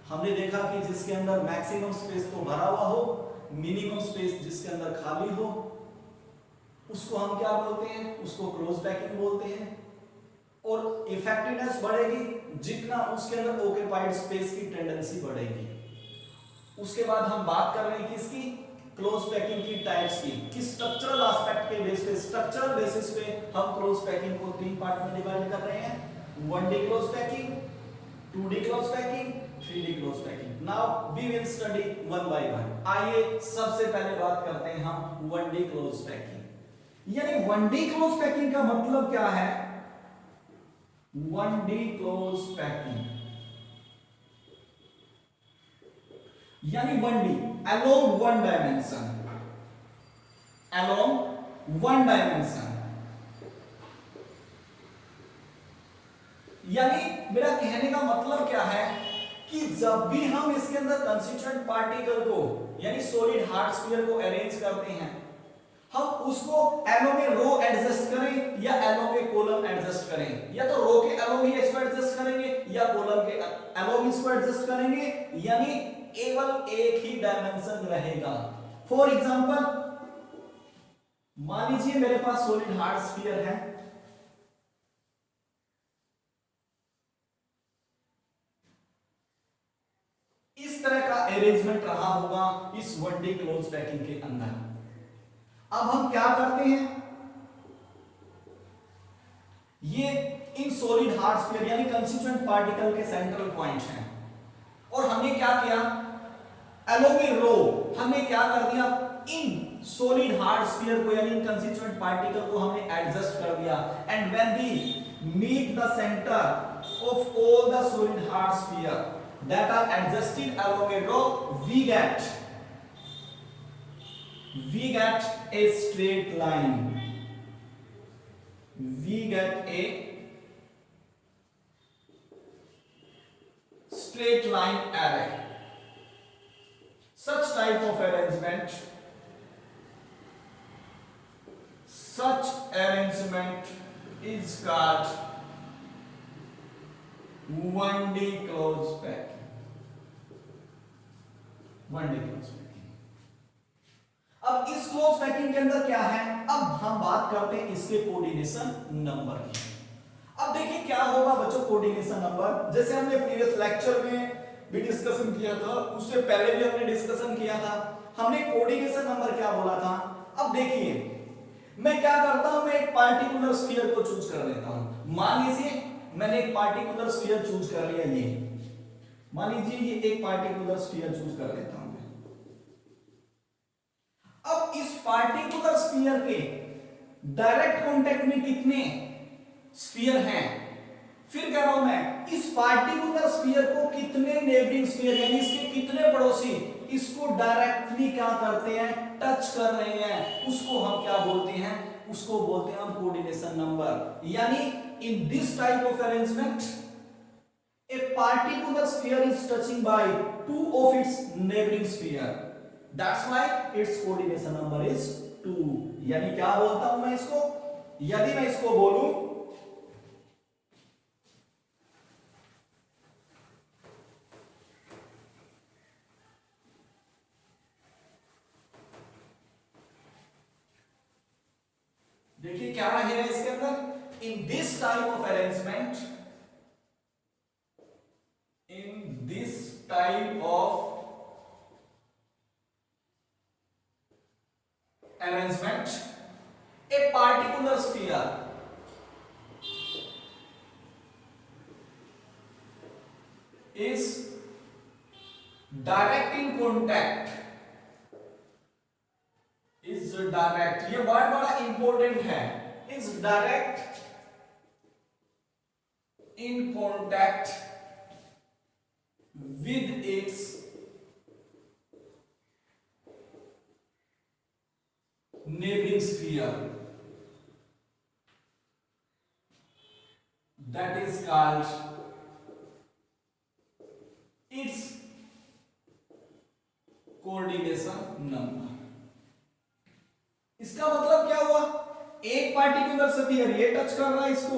हमने देखा कि जिसके अंदर मैक्सिमम स्पेस तो भरा हुआ हो, मिनिमम स्पेस जिसके अंदर खाली हो, उसको हम क्या बोलते हैं, उसको क्लोज पैकिंग बोलते हैं। और इफेक्टिवनेस बढ़ेगी जितना उसके अंदर ऑक्यूपाइड स्पेस की टेंडेंसी बढ़ेगी। उसके बाद हम बात कर रहे हैं किसकी, क्लोज पैकिंग की टाइप्स की, कि स्ट्रक्चरल एस्पेक्ट के बेस पे, स्ट्रक्चरल बेसिस पे हम क्लोज पैकिंग को 3 पार्ट में डिवाइड कर रहे हैं। 1D close packing, 2D close packing, 3D close packing. Now we will study one by one. आइए सबसे पहले बात करते हैं हम 1D क्लोज पैकिंग। यानी 1D क्लोज पैकिंग का मतलब क्या है, 1D क्लोज पैकिंग यानी 1D along one dimension, along one dimension। यानी मेरा कहने का मतलब क्या है कि जब भी हम इसके अंदर कंस्टिट्यूएंट पार्टिकल को यानी सॉलिड हार्ड स्फीयर को अरेंज करते हैं, हम उसको एलोंग ए रो एडजस्ट करें या एलोंग ए कॉलम एडजस्ट करें, या तो रो के एलोंग ही इसको एडजस्ट करेंगे या कॉलम के एलोंग इसको एडजस्ट करेंगे, यानी केवल एक ही डायमेंशन रहेगा। फॉर एग्जांपल, मान लीजिए मेरे पास सॉलिड हार्ड स्फीयर है, इस तरह का अरेंजमेंट रहा होगा इस 1D क्लोज पैकिंग के अंदर। अब हम क्या करते हैं, ये इन सॉलिड हार्ड स्फीयर यानी कंस्टिट्यूएंट पार्टिकल के सेंट्रल पॉइंट हैं, और हमने क्या किया, एलोंग ए रो हमने क्या कर दिया, इन सॉलिड हार्ड स्फीयर को यानी इन कंस्टिट्यूएंट पार्टिकल को हमने एडजस्ट कर दिया। And when we meet the centre of all the solid hard sphere that are adjusted along a row, we get a straight line, we get a straight line array। such type of arrangement is called 1D close packing। 1D close packing। अब इस close packing के अंदर क्या है, अब हम बात करते हैं इसके कोऑर्डिनेशन नंबर की। अब देखिए क्या होगा बच्चों, कोऑर्डिनेशन नंबर जैसे हमने प्रीवियस लेक्चर में भी डिस्कशन किया था, उससे पहले भी हमने डिस्कशन किया था, हमने कोऑर्डिनेशन नंबर क्या बोला था। अब देखिए मैं क्या करता हूं, मैं एक पार्टिकुलर स्फीयर को चूज कर लेता हूं। मान लीजिए मैंने एक पार्टिकुलर स्फीयर चूज कर लिया, ये मान लीजिए ये एक पार्टिकुलर स्फीयर चूज कर लेता हूं। पार्टिकुलर स्फीयर के डायरेक्ट कांटेक्ट में कितने स्फीयर हैं, फिर कह रहा हूं मैं इस पार्टिकुलर स्फीयर को कितने नेबरिंग स्फीयर यानी इसके कितने पड़ोसी इसको डायरेक्टली क्या करते हैं, टच कर रहे हैं, उसको हम क्या बोलते हैं, उसको बोलते हैं हम कोऑर्डिनेशन नंबर। यानी in this type of arrangement a particular sphere is touching by two of its neighboring sphere, that's why its coordination number is 2। यानी क्या बोलता हूं मैं इसको, यदि मैं इसको बोलूं देखिए क्या रहेगा इसके अंदर, in this type of arrangement, in this type of arrangement a particular sphere is direct in contact, is direct, ये वर्ड बड़ा इंपॉर्टेंट है, is direct in contact with its neighboring sphere, that is called its coordination number। इसका मतलब क्या हुआ, एक particular sphere ये touch कर रहा है इसको,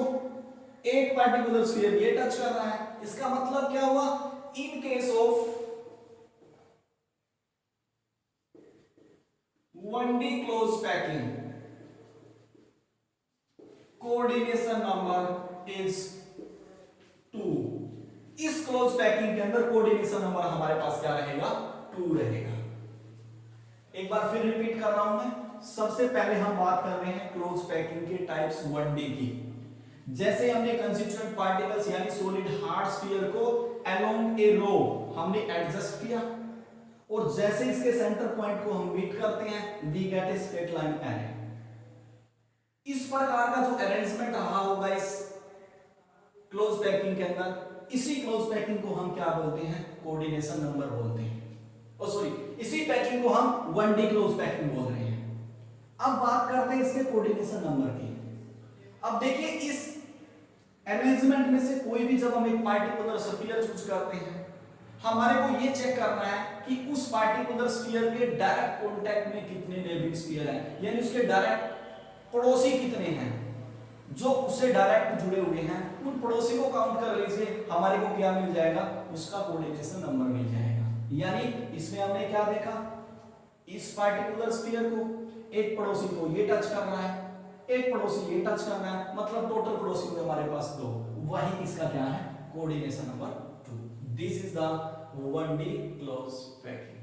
एक पार्टिकुलर स्फीयर ये टच कर रहा है, इसका मतलब क्या हुआ, in case of 1D close packing coordination number is 2। इस क्लोज पैकिंग के अंदर कोऑर्डिनेशन नंबर हमारे पास क्या रहेगा, 2 रहेगा। एक बार फिर रिपीट कर रहा हूं मैं, सबसे पहले हम बात कर रहे हैं क्लोज पैकिंग के टाइप्स 1D की। जैसे हमने कंस्टिट्यूएंट पार्टिकल्स यानी सॉलिड हार्ड स्फीयर को अलोंग ए रो हमने एडजस्ट किया, और जैसे इसके सेंटर पॉइंट को हम मीट करते हैं we get a straight line array. इस प्रकार का जो अरेंजमेंट रहा होगा इस क्लोज पैकिंग के अंदर, इसी क्लोज पैकिंग को हम क्या बोलते हैं, कोऑर्डिनेशन नंबर बोलते हैं। ओ सॉरी, इसी पैकिंग को हम 1D क्लोज पैकिंग बोल रहे हैं। अब बात करते हैं इसके कोऑर्डिनेशन नंबर की। अब देखिए इस अरेंजमेंट में से कोई भी जब हम एक पार्टिकुलर स्फीयर चूज करते हैं, हमारे को ये चेक करना है कि उस पार्टिकुलर स्फीयर के डायरेक्ट कांटेक्ट में कितने नेबरिंग स्फीयर हैं, यानी उसके डायरेक्ट पड़ोसी कितने हैं, जो उससे डायरेक्ट जुड़े हुए हैं उन पड़ोसी को काउंट कर लीजिए, हमारे को क्या मिल जाएगा, उसका कोऑर्डिनेशन नंबर मिल जाएगा। यानी इसमें हमने क्या देखा, इस पार्टिकुलर स्फीयर को एक पड़ोसी को ये टच कर रहा है, एक पड़ोसी ये टच कर रहा है, मतलब टोटल पड़ोसी में हमारे पास 2, वही इसका क्या है, coordination number 2। This is the 1D close packing.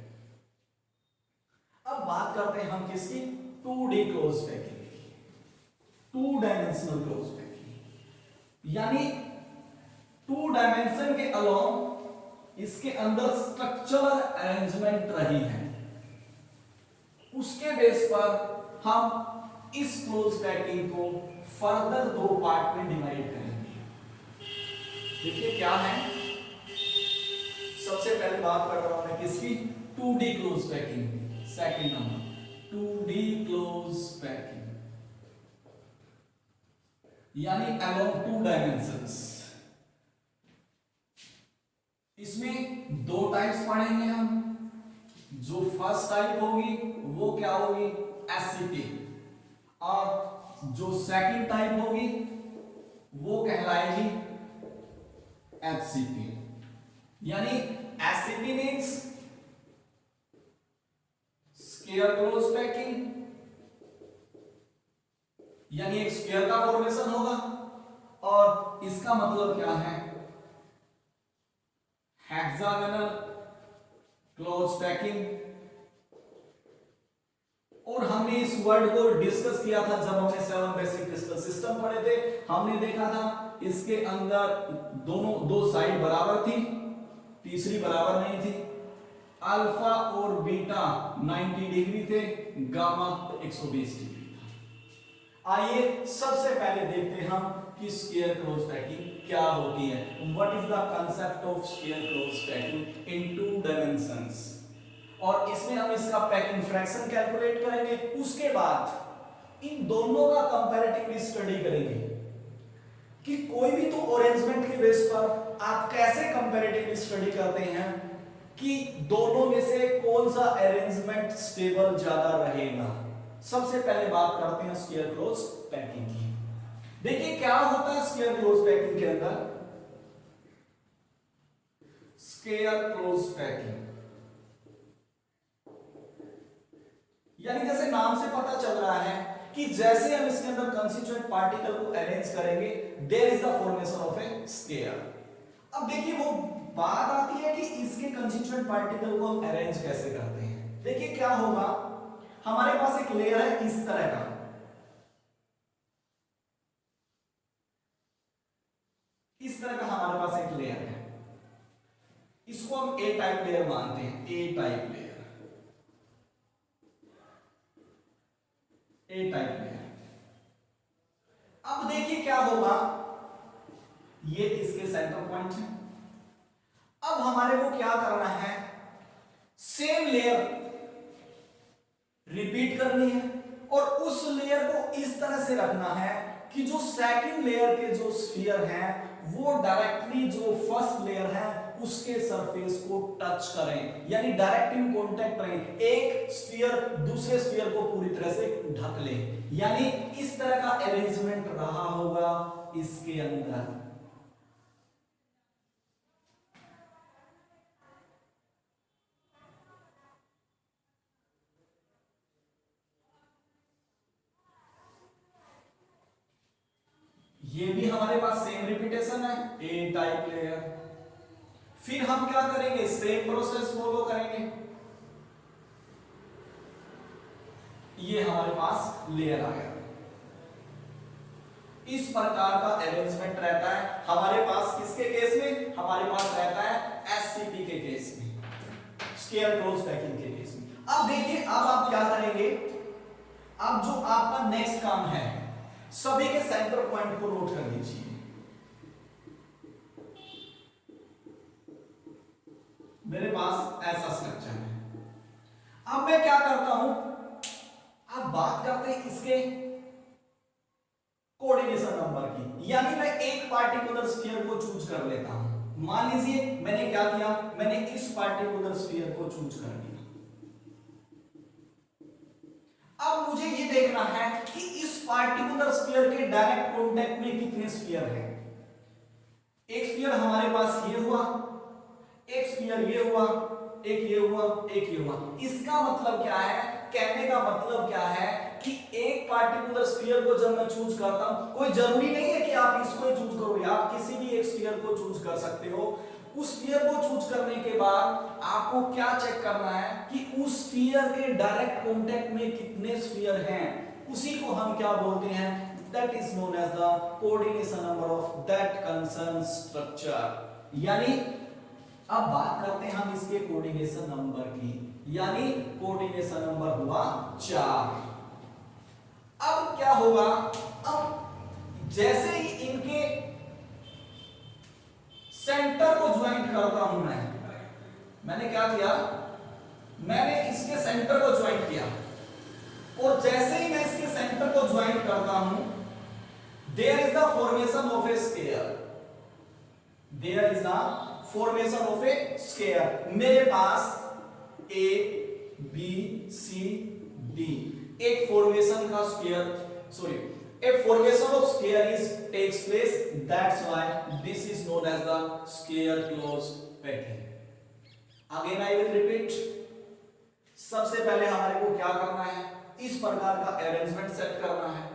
अब बात करते हैं हम किसकी, 2D क्लोज पैकिंग की, 2 डायमेंशनल क्लोज पैकिंग। यानी 2 डायमेंशन के अलोंग इसके अंदर स्ट्रक्चरल अरेंजमेंट रही है, उसके बेस पर हम इस क्लोज पैकिंग को फर्दर 2 पार्ट में डिवाइड करेंगे। देखिए क्या है, सबसे पहले बात कर रहा हूं मैं किसकी, 2D close packing. Second number 2D close packing, यानी अलोंग 2 डायमेंशंस। इसमें 2 टाइप्स पढ़ेंगे हम। जो फर्स्ट टाइप होगी वो क्या होगी, एससीपी, और जो सेकंड टाइप होगी वो कहलाएगी एचसीपी। यानी HCP means square close packing, यानी एक स्क्वायर का फॉर्मेशन होगा, और इसका मतलब क्या है, हेक्सागोनल क्लोज पैकिंग। और हमने इस वर्ड को डिस्कस किया था जब हमने 7 बेसिक क्रिस्टल सिस्टम पढ़े थे। हमने देखा था इसके अंदर दोनों 2 साइड बराबर थी, तीसरी बराबर नहीं थी, अल्फा और बीटा 90 डिग्री थे, गामा 120 डिग्री था। आइए सबसे पहले देखते हैं हम कि स्क्वायर क्लोज पैकिंग क्या होती है। What is the concept of square close packing in 2 dimensions, और इसमें हम इसका पैकिंग फ्रैक्शन कैलकुलेट करेंगे। उसके बाद इन दोनों का कंपैरेटिवली स्टडी करेंगे कि कोई भी तो अरेंजमेंट के बेस पर आप कैसे कंपैरेटिवली स्टडी करते हैं कि दोनों में से कौन सा अरेंजमेंट स्टेबल ज्यादा रहेगा। सबसे पहले बात करते हैं स्क्वायर क्लोज पैकिंग की। देखिए क्या होता है स्क्वायर क्लोज पैकिंग के अंदर। स्क्वायर क्लोज पैकिंग यानी जैसे नाम से पता चल रहा है कि जैसे हम इसके अंदर कंस्टिट्यूएंट पार्टिकल को अरेंज करेंगे, there is the formation of a square. अब देखिए वो बात आती है कि इसके कंस्टिट्यूएंट पार्टिकल को हम अरेंज कैसे करते हैं। देखिए क्या होगा, हमारे पास एक लेयर है इस तरह का, इस तरह का हमारे पास एक लेयर है, इसको हम ए टाइप लेयर मानते हैं। ए टाइप लेयर, ए टाइप लेयर। अब देखिए क्या होगा, ये इसके सेंटर पॉइंट है। अब हमारे को क्या करना है, सेम लेयर रिपीट करनी है और उस लेयर को इस तरह से रखना है कि जो सेकंड लेयर के जो स्फीयर हैं वो डायरेक्टली जो फर्स्ट लेयर है उसके सरफेस को टच करें, यानी डायरेक्ट इन कांटेक्ट रहें। एक स्फीयर दूसरे स्फीयर को पूरी तरह से ढक ले, यानी इस तरह का अरेंजमेंट रहा होगा इसके अंदर। ये भी हमारे पास सेम रिपीटेशन है, ए टाइप लेयर। फिर हम क्या करेंगे, सेम प्रोसेस फॉलो करेंगे। ये हमारे पास लेयर आ गया, इस प्रकार का अरेंजमेंट रहता है हमारे पास। किसके केस में, हमारे पास रहता है एससीपी के केस में, स्क्वायर क्लोज पैकिंग के केस में। अब देखिए अब आप क्या करेंगे, अब जो आपका नेक्स्ट काम है, सभी के सेंटर पॉइंट को नोट कर लीजिए। मेरे पास ऐसा स्ट्रक्चर है। अब मैं क्या करता हूं, अब बात करते हैं इसके कोऑर्डिनेशन नंबर की, यानी मैं एक पार्टिकुलर स्फीयर को चूज कर लेता हूं। मान लीजिए मैंने क्या किया, मैंने इस पार्टिकुलर स्फीयर को चूज कर लिया। अब मुझे ये देखना है कि इस पार्टिकुलर स्फीयर के डायरेक्ट कांटेक्ट में कितने स्फीयर हैं। एक स्फीयर हमारे पास ये हुआ, एक स्फीयर ये हुआ, एक ये हुआ, एक ये हुआ। इसका मतलब क्या है, कहने का मतलब क्या है कि एक पार्टिकुलर स्फीयर को जब मैं चूज करता हूं, कोई जरूरी नहीं है कि आप इसको ही चूज करोगे, आप किसी भी एक स्फीयर को चूज कर सकते हो। उस स्फीयर को चूज करने के बाद आपको क्या चेक करना है कि उस स्फीयर के डायरेक्ट कांटेक्ट में कितने स्फीयर हैं। उसी को हम क्या बोलते हैं, that is known as the coordination number of that concern structure. यानी अब बात करते हैं हम इसके कोऑर्डिनेशन नंबर की, यानी कोऑर्डिनेशन नंबर हुआ 4। अब क्या होगा, अब जैसे ही इनके सेंटर को ज्वाइंट करता हूं मैंने क्या किया, मैंने इसके सेंटर को ज्वाइंट किया, और जैसे ही मैं इसके सेंटर को ज्वाइंट करता हूं, there is the formation of a square, there is the formation of a square. मेरे पास ए बी सी डी एक फॉर्मेशन का square, sorry a formation of square is takes place, that's why this is known as the square close packing. Again I will repeat, सबसे पहले हमारे को क्या करना है, इस प्रकार का अरेंजमेंट सेट करना है।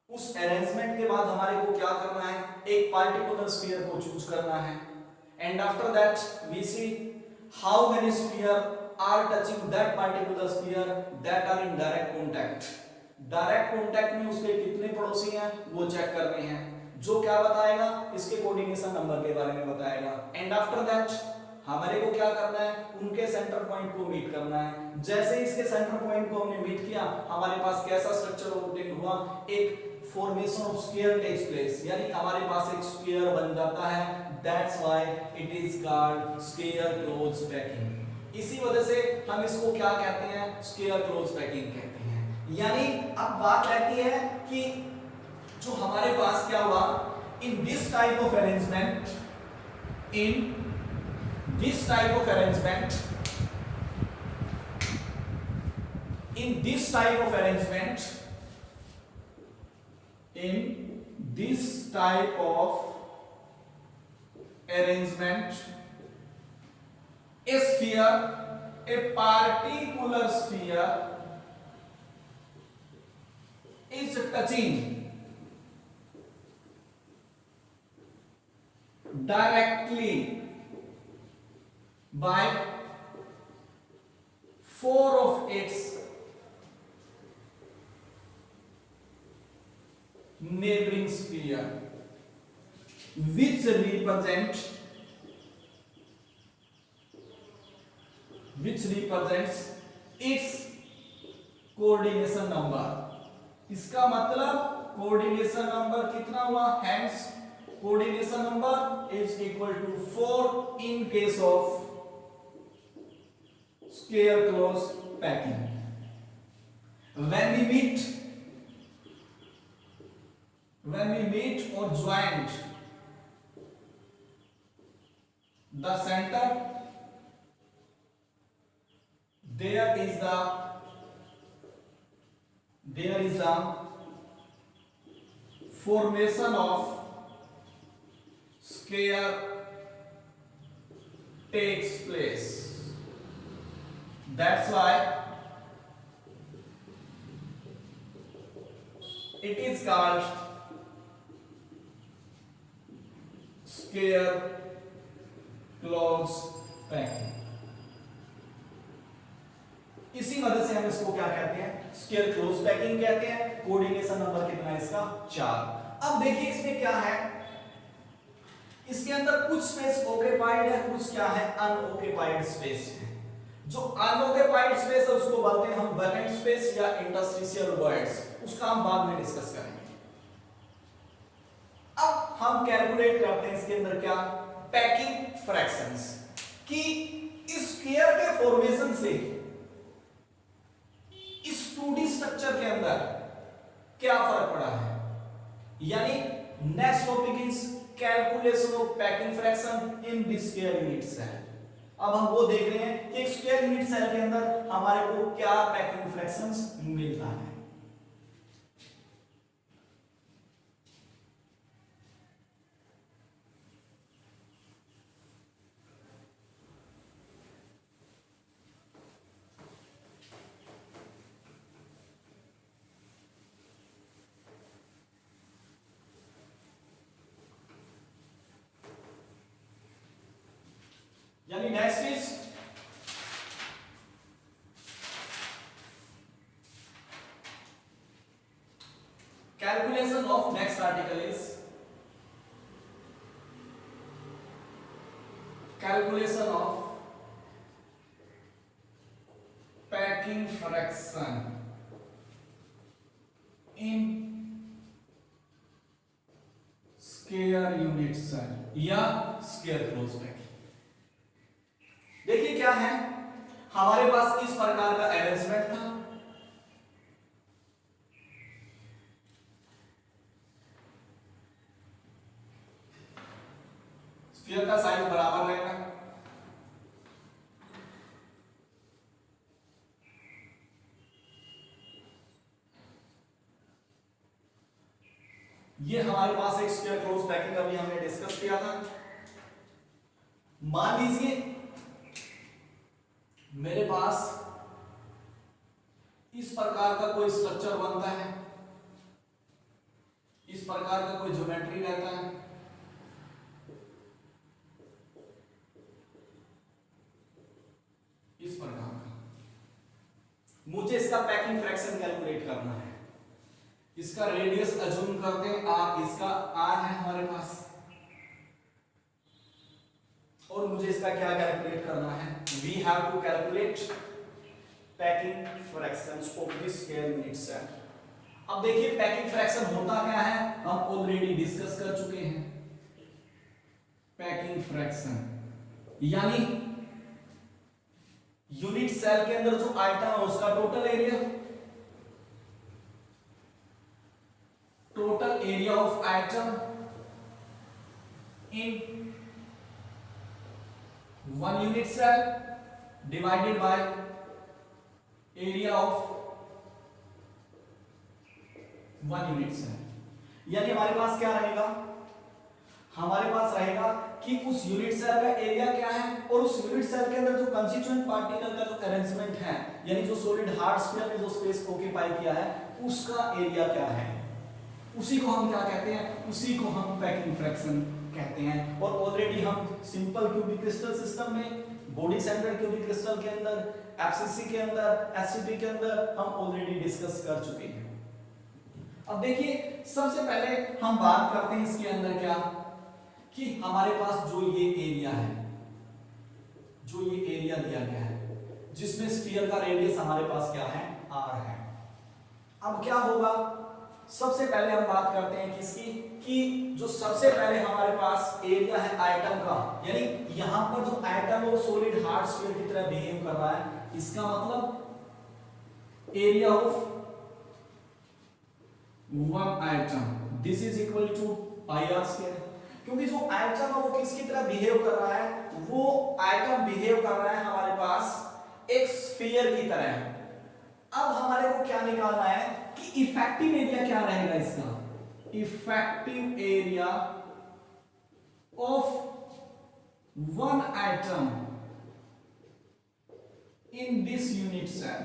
उस अरेंजमेंट के बाद हमारे को क्या करना है, एक पार्टिकुलर स्फीयर को चूज करना है, and after that we see how many sphere are touching that particular sphere that are in direct contact. Direct contact में उसके कितने पड़ोसी हैं वो चेक करने हैं, जो क्या बताएगा, इसके कोऑर्डिनेशन नंबर के बारे में बताएगा। एंड आफ्टर दैट हमारे को क्या करना है, उनके सेंटर पॉइंट को मीट करना है। जैसे इसके सेंटर पॉइंट को हमने मीट किया, हमारे पास कैसा स्ट्रक्चर ऑब्टेन हुआ, एक formation of sphere takes place, यानी हमारे पास एक स्फीयर बन जाता है। That's why it is called sphere close packing. इसी वजह से हम इसको क्या कहते हैं, स्फीयर क्लोज पैकिंग कहते हैं। यानी अब बात रहती है कि जो हमारे पास क्या हुआ, in this type of arrangement, in this type of arrangement, in this type of arrangement, in this type of arrangement, a sphere, a particular sphere is touching directly by 4 of its neighboring sphere, which represents its coordination number। इसका मतलब coordination number कितना हुआ, hence coordination number is equal to 4 in case of square close packing। when we meet or joint the center, there is the formation of square takes place। That's why it is called square close packing। इसी वजह से हम इसको क्या कहते हैं, square close packing कहते हैं। कोऑर्डिनेशन नंबर कितना है इसका, 4। अब देखिए इसमें क्या है, इसके अंदर कुछ स्पेस ऑक्यूपाइड है, कुछ क्या है, अनऑक्यूपाइड स्पेस है। जो अनऑक्यूपाइड स्पेस है उसको बोलते हैं हम वैकेंट स्पेस या इंटरस्टिशियल वॉइड्स, उसका हम बाद में डिस्कस करेंगे। अब हम कैलकुलेट करते हैं इसके अंदर क्या, पैकिंग फ्रैक्शंस, कि इस स्फीयर के फॉर्मेशन से इस 2D स्ट्रक्चर के अंदर क्या फर्क पड़ा है। यानी next topic is calculation of packing fraction in the square unit cell. अब हम वो देख रहे हैं कि एक स्क्वायर यूनिट सेल के अंदर हमारे को क्या पैकिंग फ्रैक्शंस मिलता है। यानी next is calculation of, next article is calculation of packing fraction in square unit cell या स्क्वायर क्लोज पैकिंग। देखिए क्या है, हमारे पास इस प्रकार का अरेंजमेंट था, स्फीयर का साइज बराबर रहेगा, ये हमारे पास एक स्क्वायर क्लोज पैकिंग अभी हमने डिस्कस किया था। मान लीजिए मेरे पास इस प्रकार का कोई स्ट्रक्चर बनता है, इस प्रकार का कोई ज्योमेट्री रहता है, इस प्रकार का। मुझे इसका पैकिंग फ्रैक्शन कैलकुलेट करना है। इसका रेडियस अज्यूम करते हैं आर, इसका आर है हमारे पास, और मुझे इसका क्या कैलकुलेट करना है, we have to calculate packing fractions of this square unit cell. अब देखिए पैकिंग फ्रैक्शन होता क्या है, हम ऑलरेडी डिस्कस कर चुके हैं। पैकिंग फ्रैक्शन यानी यूनिट सेल के अंदर जो आइटम है उसका total area of item in one unit cell divided by area of one unit cell. यानी हमारे पास क्या रहेगा, हमारे पास रहेगा कि उस यूनिट सेल का एरिया क्या है और उस यूनिट सेल के अंदर जो कंस्टिट्यूएंट पार्टिकल का जो अरेंजमेंट है, यानी जो सॉलिड हार्ड स्फीयर में जो स्पेस ऑक्यूपाई किया है उसका एरिया क्या है, उसी को हम क्या कहते हैं, उसी को हम पैकिंग फ्रैक्शन कहते हैं। और ऑलरेडी हम सिंपल क्यूबिक क्रिस्टल सिस्टम में, बॉडी सेंटर्ड क्यूबिक क्रिस्टल के अंदर, एफसीसी के अंदर, एससीपी के अंदर हम ऑलरेडी डिस्कस कर चुके हैं। अब देखिए सबसे पहले हम बात करते हैं इसके अंदर क्या, कि हमारे पास जो ये एरिया है, जो ये एरिया दिया गया है जिसमें स्फीयर का रेडियस हमारे पास क्या है, r है। अब क्या होगा, सबसे पहले हम बात करते हैं किसकी, कि जो सबसे पहले हमारे पास एरिया है आइटम का, यानी यहां पर जो आइटम है वो सॉलिड हार्ड स्फीयर की तरह बिहेव कर रहा है, इसका मतलब area of one item this is equal to pi are square. क्योंकि जो आइटम है वो किसकी तरह बिहेव कर रहा है, वो आइटम बिहेव कर रहा है हमारे पास एक स्फीयर की तरह। अब हमारे को क्या निकालना है कि इफेक्टिव एरिया क्या रहेगा इसका, effective area of one item in this unit cell.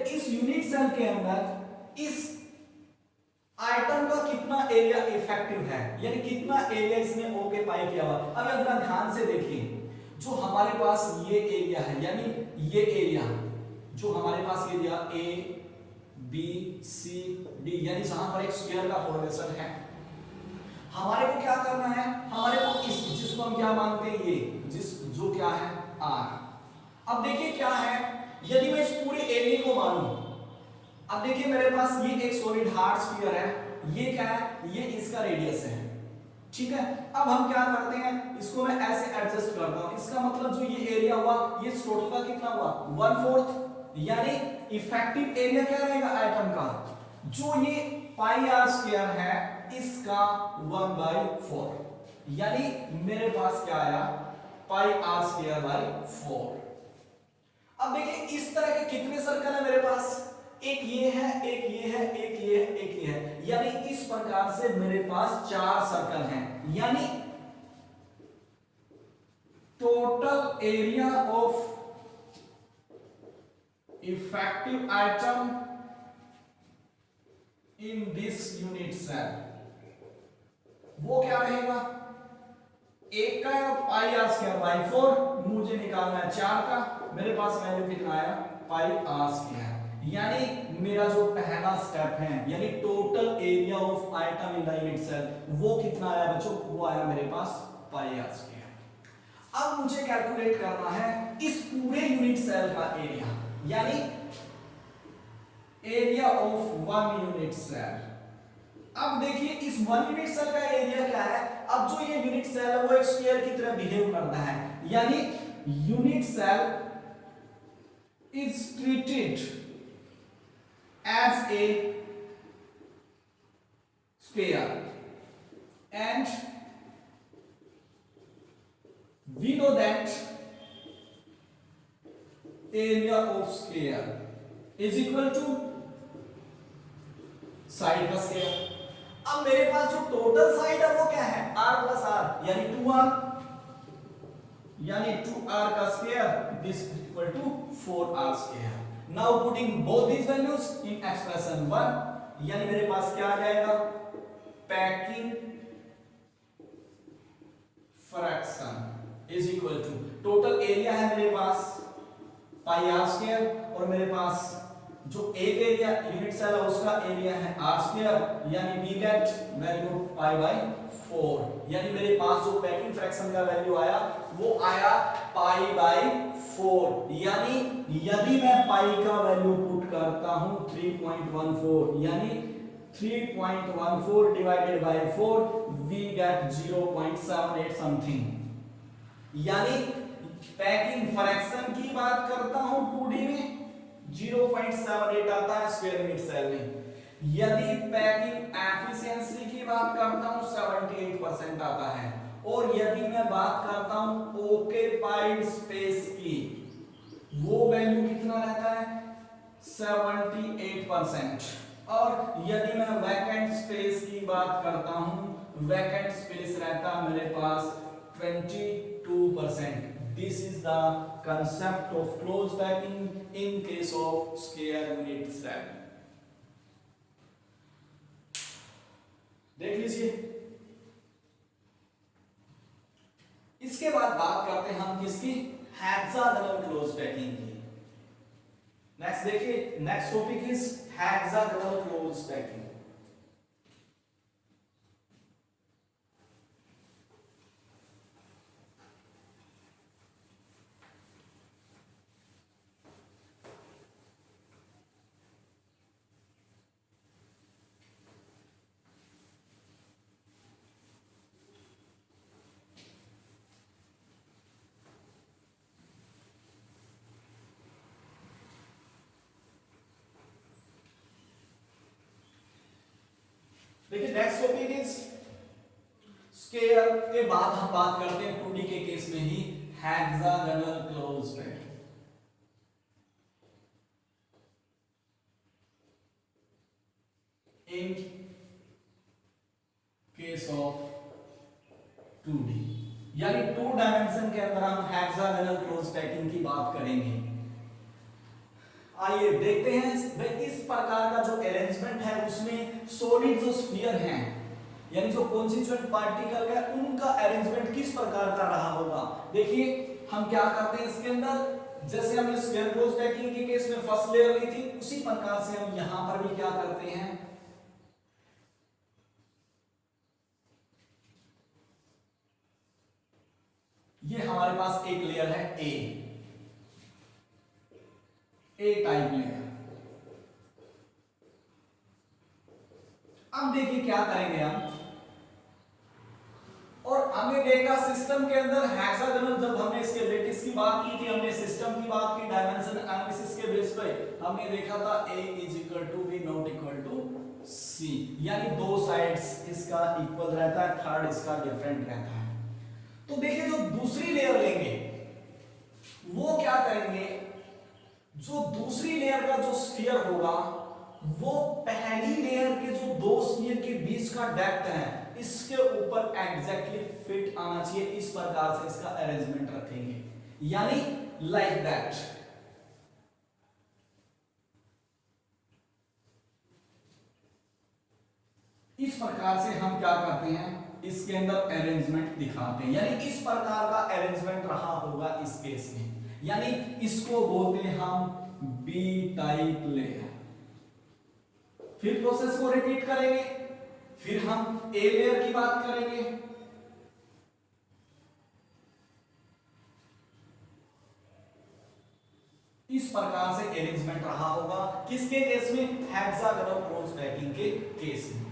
इस यूनिट सेल के अंदर इस आइटम का कितना एरिया इफेक्टिव है, यानी कितना एरिया इसने ऑक्यूपाई किया हुआ। अब अगर ध्यान से देखिए, जो हमारे पास ये एरिया है, यानी ये एरिया जो हमारे पास area A B C D, यानी जहां पर एक स्क्वायर का फॉर्मेशन है, हमारे को क्या करना है, हमारे को इस जिसको हम क्या मानते हैं, ये जिस जो क्या है आर। अब देखिए क्या है, यदि मैं इस पूरे एरिया को मानूं, अब देखिए मेरे पास ये एक सॉलिड हार्ड स्फीयर है, ये क्या है, ये इसका रेडियस है, ठीक है। अब हम क्या करते हैं, इसको मैं ऐसे एडजस्ट करता हूं, इसका मतलब जो ये एरिया हुआ ये टोटल का कितना हुआ 1/4, यानी इफेक्टिव एरिया क्या रहेगा आइटम का, जो ये पाई आर स्क्वायर है इसका 1/4, यानी मेरे पास क्या आया पाई आर स्क्वायर बाय 4। अब देखिए इस तरह के कितने सर्कल है मेरे पास, एक ये है, एक ये है, एक ये है, एक ये है, यानी इस प्रकार से मेरे पास 4 सर्कल हैं, यानी total area of effective item in this unit cell वो क्या रहेगा, एक का पाई आर स्क्वायर बाय 4, मुझे निकालना है 4 का, मेरे पास वैल्यू कितना आया पाई आर स्क्वायर, यानी मेरा जो पहला स्टेप है, यानी total area of item in the unit cell वो कितना आया बच्चों, वो आया मेरे पास पाई आर स्क्वायर। अब मुझे कैलकुलेट करना है इस पूरे यूनिट सेल का एरिया, यानी area of one unit cell. अब देखिए इस वन यूनिट सेल का एरिया क्या है, अब जो ये यूनिट सेल है वो एक स्फीयर की तरह बिहेव करता है, यानी unit cell is treated as a square and we know that area of square is equal to side का स्क्वायर। अब मेरे पास जो टोटल साइड है वो क्या है r प्लस r, यानी 2r, यानी 2r का square this equal to 4r square. Now putting both these values in expression 1, यानी मेरे पास क्या आ जाएगा packing fraction is equal to total area है मेरे पास पाई आर स्क्वायर, और मेरे पास जो एक एरिया यूनिट सेल है उसका एरिया है आर स्क्वायर, यानी we get value pi by 4, यानी मेरे पास जो पैकिंग फ्रैक्शन का वैल्यू आया वो आया π/4। यानी यदि मैं पाई का वैल्यू पुट करता हूं 3.14, यानी 3.14 divided by 4 we get 0.78 something. यानी पैकिंग फ्रैक्शन की बात करता हूं 2D में 0.78 आता है स्क्वायर मीटर सेल में। यदि पैकिंग एफिशिएंसी की बात करता हूं 78% आता है। और यदि मैं बात करता हूं ऑक्यूपाइड स्पेस की, वो वैल्यू कितना रहता है 78%। और यदि मैं वैकेंट स्पेस की बात करता हूं, वैकेंट स्पेस रहता है मेरे पास 22%। This is the concept of closed packing in case of square unit cell। देख लीजिए। इसके बाद बात करते हैं हम किसकी, हेक्सागोनल क्लोज पैकिंग की। नेक्स्ट देखिए, next topic is hexagonal close packing. देखिए नेक्स्ट टॉपिक इज स्क्वायर के बाद हम बात करते हैं 2D के केस में ही hexagonal close packing. In case of 2D, यानी 2 डायमेंशन के अंदर हम हेक्सागोनल क्लोज पैकिंग की बात करेंगे। आइए देखते हैं इस प्रकार का जो अरेंजमेंट है उसमें सॉलिड जो स्फीयर हैं, यानी जो कॉन्स्टिट्यूएंट पार्टिकल है, उनका अरेंजमेंट किस प्रकार का रहा होगा। देखिए हम क्या करते हैं इसके अंदर, जैसे हमने स्क्वायर क्लोज पैकिंग के केस में फर्स्ट लेयर ली थी, उसी प्रकार से हम यहां पर भी क्या करते हैं, ये हमारे पास एक लेयर है ए टाइप लेयर। अब देखिए क्या करेंगे हम, और हमने देखा सिस्टम के अंदर हेक्सागोनल, जब हमने इसके लेटिस की बात की थी, हमने सिस्टम की बात की डायमेंशन एनालिसिस के बेस पे, हमने देखा था a = b ≠ c, यानी दो साइड्स इसका इक्वल रहता है, थर्ड इसका डिफरेंट रहता है। तो देखिए जो दूसरी लेयर लेंगे वो क्या करेंगे, जो दूसरी लेयर का जो स्फीयर होगा वो पहली लेयर के जो दो स्फीयर के बीच का डेप्थ है इसके ऊपर एग्जैक्टली फिट आना चाहिए। इस प्रकार से इसका अरेंजमेंट रखेंगे, यानी लाइक दैट। इस प्रकार से हम क्या करते हैं, इसके अंदर अरेंजमेंट दिखाते हैं, यानी इस प्रकार का अरेंजमेंट रहा होगा इस केस में, यानी इसको बोलते हैं हम बी टाइप लेयर। फिर प्रोसेस को रिपीट करेंगे, फिर हम ए लेयर की बात करेंगे, इस प्रकार से अरेंजमेंट रहा होगा किसके केस में, हेक्सागोनल क्लोज पैकिंग के केस में।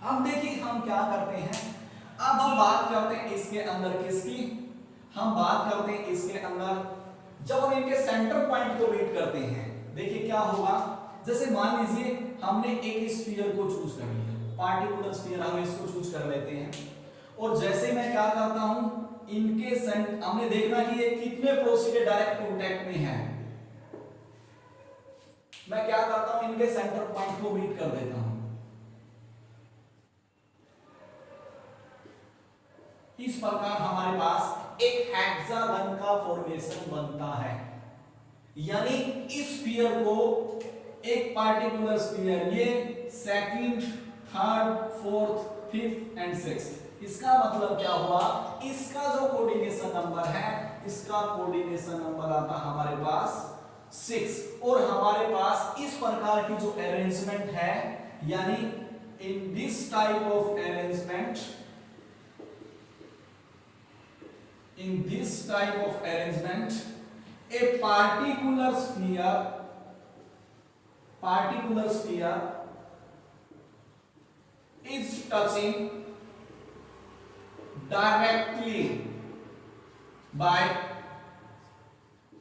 अब देखिए हम क्या करते हैं, अब हम बात करते हैं इसके अंदर किसकी, हम बात करते हैं इसके अंदर जब हम इनके सेंटर पॉइंट को रीड करते हैं। देखिए क्या होगा, जैसे मान लीजिए हमने एक स्फीयर को चूज कर लिया, पार्टिकुलर स्फीयर हम इसको चूज कर लेते हैं, और जैसे मैं क्या करता हूं, इनके सेंटर हमने देखना कि ये कितने प्रोसीजर डायरेक्ट कांटेक्ट में है, मैं क्या करता हूं, इनके सेंटर पॉइंट को रीड कर देता हूं। इस प्रकार हमारे पास एक हेक्सागन का फॉर्मेशन बनता है, यानी इस स्फीयर को एक पार्टिकुलर स्फीयर, ये second, third, fourth, fifth and sixth, इसका मतलब क्या हुआ, इसका जो कोऑर्डिनेशन नंबर है, इसका कोऑर्डिनेशन नंबर आता हमारे पास 6, और हमारे पास इस प्रकार की जो अरेंजमेंट है, यानी in this type of arrangement in this type of arrangement, a particular sphere is touching directly by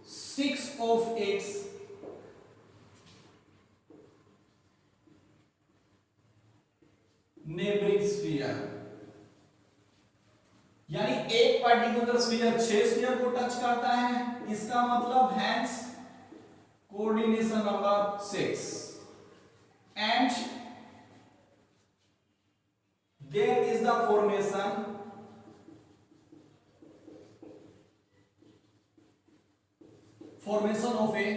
6 of its neighboring sphere। यानी एक पार्टिकुलर स्फीयर 6 स्फीयर को टच करता है, इसका मतलब hence coordination number 6 and there is the formation of a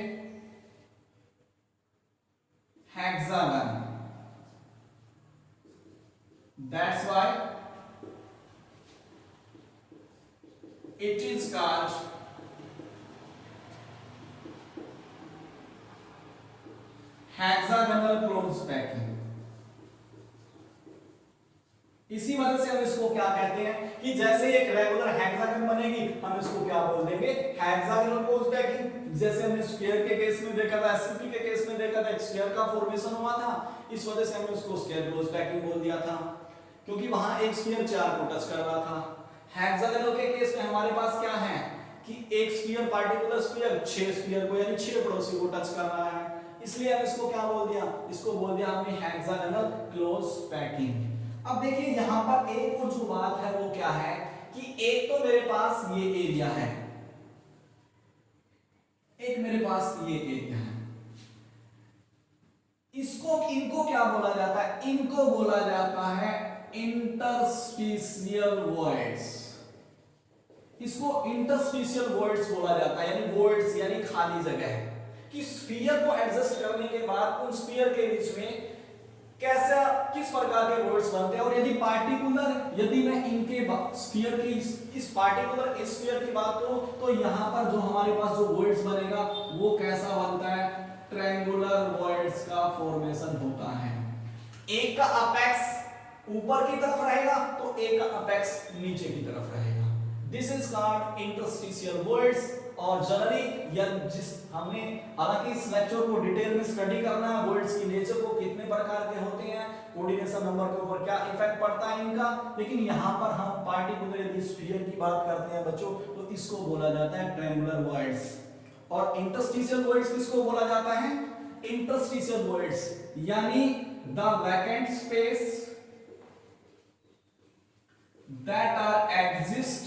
hexagon। That's why it is called hexagonal close packing। इसी वजह से हम इसको क्या कहते हैं कि जैसे एक रेगुलर हेक्सागन बनेगी हम इसको क्या बोल देंगे, हेक्सागोनल क्लोज पैकिंग। जैसे हमने स्फीयर के केस में देखा था, एससीपी के केस में देखा था, एक स्फीयर का फॉर्मेशन हुआ था, इस वजह से हमने उसको स्फीयर क्लोज पैकिंग बोल दिया था, क्योंकि वहां एक स्फीयर 4 को टच कर रहा था। हेक्सागोनल के केस में हमारे पास क्या है कि एक स्फीयर पार्टिकुलर स्फीयर 6 स्फीयर को यानी 6 पड़ोसी को टच कर रहा है, इसलिए हम इसको क्या बोल दिया, इसको बोल दिया हमने हेक्सागोनल क्लोज पैकिंग। अब देखिए यहां पर एक और जो बात है वो क्या है कि एक तो मेरे पास ये एरिया है, एक मेरे पास ये एरिया है, इनको क्या बोला जाता है, इनको बोला जाता है इंटरस्टिशियल वॉइड्स। इसको इंटरस्टिशियल वॉइड्स बोला जाता है, यानी वॉइड्स यानी खाली जगह, कि स्फीयर को एडजस्ट करने के बाद उन स्फीयर के बीच में कैसा किस प्रकार के वॉइड्स बनते हैं। और यदि पार्टिकुलर यदि मैं इनके स्फीयर की इस पार्टिकुलर स्फीयर की बात करूं तो यहां पर जो हमारे पास जो वॉइड्स बनेगा वो कैसा बनता है, ट्रायंगुलर वॉइड्स का फॉर्मेशन होता है। एक का अपेक्स ऊपर की तरफ रहेगा तो एक का अपेक्स नीचे की तरफ रहेगा। This is called interstitial voids. और जनरली या जिस हमने हालांकि इस लेक्चर को डिटेल में स्टडी करना है, वर्ड्स की नेचर को कितने प्रकार के होते हैं, कोऑर्डिनेशन नंबर के ऊपर क्या इफेक्ट पड़ता है इनका, लेकिन यहां पर हम पार्टिकुलर यदि स्फीयर की बात करते हैं बच्चों तो इसको बोला जाता है ट्रायंगुलर वॉइड्स। और इंटरस्टिशियल वॉइड्स किसको बोला जाता है, इंटरस्टिशियल वॉइड्स यानी the vacant space that are exist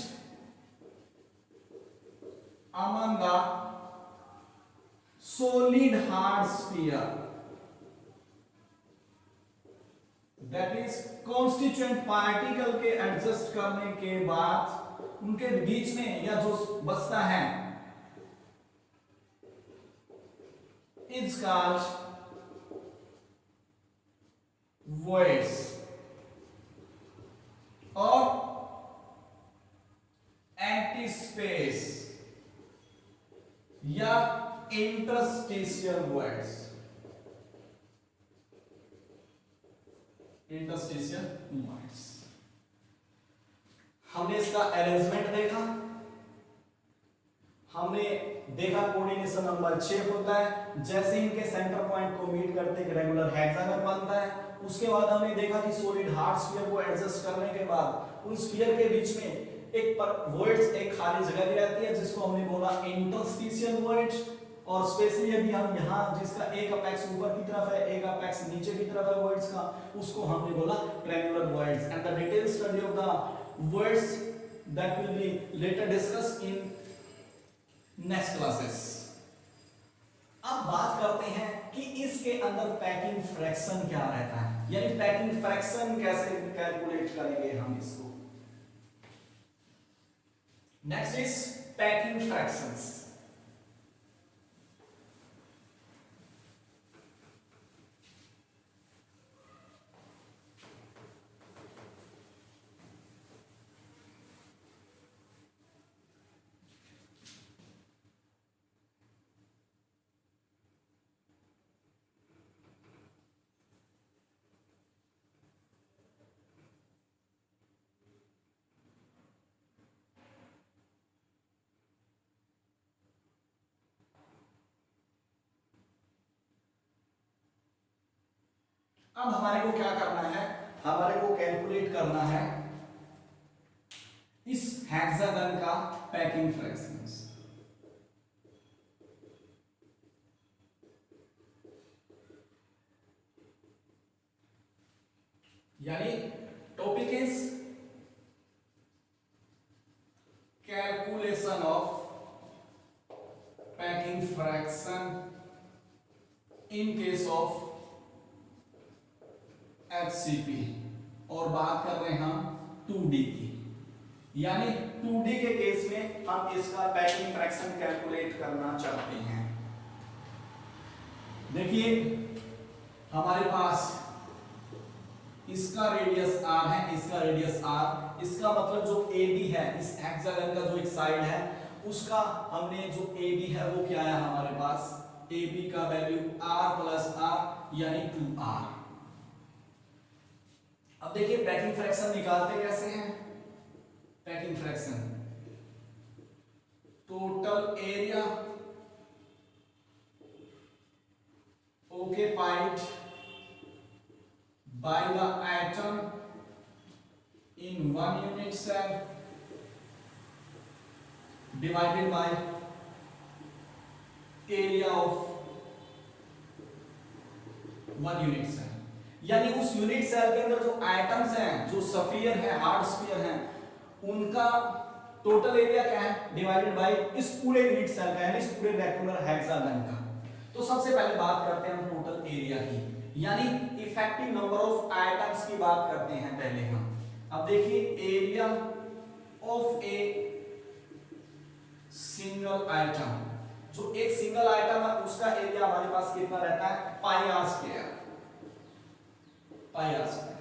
among the solid hard sphere, that is constituent particle के एडजस्ट करने के बाद उनके बीच में या जो बचता है is called voids और एंटी स्पेस या इंटरस्टिशियल वॉइड्स। इंटरस्टिशियल वॉइड्स हमने इसका अरेंजमेंट देखा, हमने देखा कोऑर्डिनेशन नंबर 6 होता है, जैसे इनके सेंटर पॉइंट को मीट करते एक रेगुलर हेक्सागन बनता है। उसके बाद हमने देखा कि सॉलिड हार्ड स्फीयर को एडजस्ट करने के बाद उन स्फीयर के बीच में एक पर वॉइड्स एक खाली जगह भी रहती है जिसको हमने बोला इंटरस्टिशियल वॉइड। और स्पेशली यदि हम यहाँ जिसका एक अपेक्स ऊपर की तरफ है एक अपेक्स नीचे की तरफ है वॉइड्स का, उसको हमने बोला triangular voids. And the detail study of the voids that will be later discussed in next classes. अब बात करते हैं कि इसके अंदर पैकिंग फ्रैक्शन क्या रहता है, यानी पैकिंग फ्रैक्शन कैसे कैलकुलेट करेंगे हम इसको। Next is packing fractions. अब हमारे को क्या करना है, हमारे को कैलकुलेट करना है इस हेक्सागन का पैकिंग फ्रैक्शंस। यानी topic is calculation of packing fraction in case of HCP, और बात कर रहे हैं हम 2D की। यानी 2D के केस में हम इसका पैकिंग फ्रैक्शन कैलकुलेट करना चाहते हैं। देखिए हमारे पास इसका रेडियस r है, इसका रेडियस r, इसका मतलब जो AB है, इस हेक्सागन का जो एक साइड है उसका हमने जो AB है वो क्या है हमारे पास, AB का वैल्यू r प्लस r यानी 2r। अब देखिए पैकिंग फ्रैक्शन निकालते कैसे हैं। Packing fraction total area occupied by the atom in one unit cell divided by area of one unit cell। यानी उस यूनिट सेल के अंदर जो एटम्स हैं, जो स्फीयर है, हार्ड स्फीयर हैं, उनका टोटल एरिया क्या है डिवाइडेड बाय इस पूरे यूनिट सेल का, यानी इस पूरे रेक्टेंगुलर हेक्सागन का। तो सबसे पहले बात करते हैं हम टोटल एरिया की, यानी इफेक्टिव नंबर ऑफ एटम्स की बात करते हैं पहले हम। अब देखिए area of a single item, जो एक सिंगल आइटम है उसका एरिया हमारे पास कितना रहता है, pi are square, pi are square.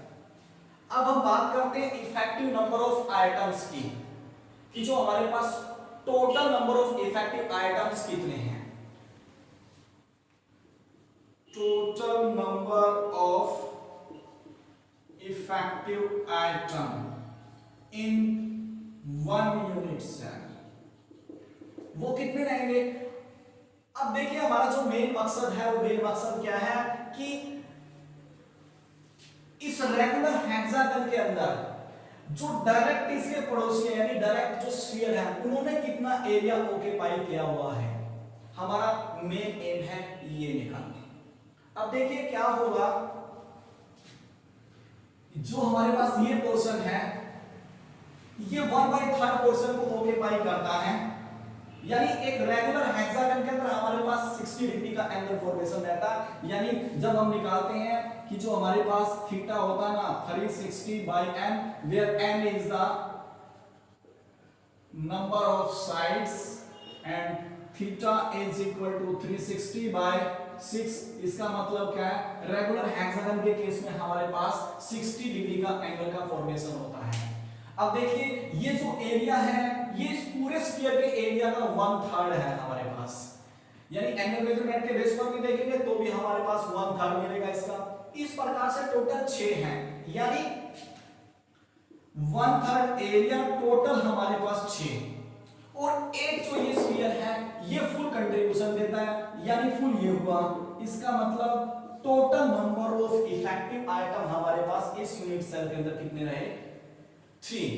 अब हम बात करते हैं इफेक्टिव नंबर ऑफ आइटम्स की, कि जो हमारे पास total number of effective items कितने हैं। Total number of effective item in one unit cell, वो कितने रहेंगे। अब देखिए हमारा जो मेन मकसद है, वो मेन मकसद क्या है कि इस रेगुलर हेक्सागन के अंदर जो डायरेक्ट इसके पड़ोसी है, यानी डायरेक्ट जो स्फीयर है, उन्होंने कितना एरिया ऑक्यूपाई किया हुआ है, हमारा मेन एम है ये निकालना। अब देखिए क्या होगा, जो हमारे पास ये पोर्शन है ये 1/3 पोर्शन को ऑक्यूपाई करता है। यानी एक रेगुलर हेक्सागन के अंदर हमारे पास 60 डिग्री का एंगल फॉर्मेशन रहता है। यानी जब हम निकालते हैं कि जो हमारे पास थीटा होता है ना 360/m, where m is the number of sides and theta is equal to 360/6। इसका मतलब क्या है, रेगुलर हेक्सागन के केस में हमारे पास 60 डिग्री का एंगल का फॉर्मेशन होता है। अब देखिए ये जो एरिया है ये इस पूरे स्फीयर के एरिया का 1/3 है हमारे पास। यानी एंगल मेजरमेंट के बेस पर भी देखेंगे तो भी हमारे पास 1/3 मिलेगा इसका। इस प्रकार से टोटल 6 हैं, यानी 1/3 एरिया टोटल हमारे पास 6, और एक जो ये स्फीयर है ये फुल कंट्रीब्यूशन देता है, यानी फुल ये हुआ। इसका मतलब total number of effective item हमारे पास इस यूनिट सेल के अंदर कितने रहे, 3।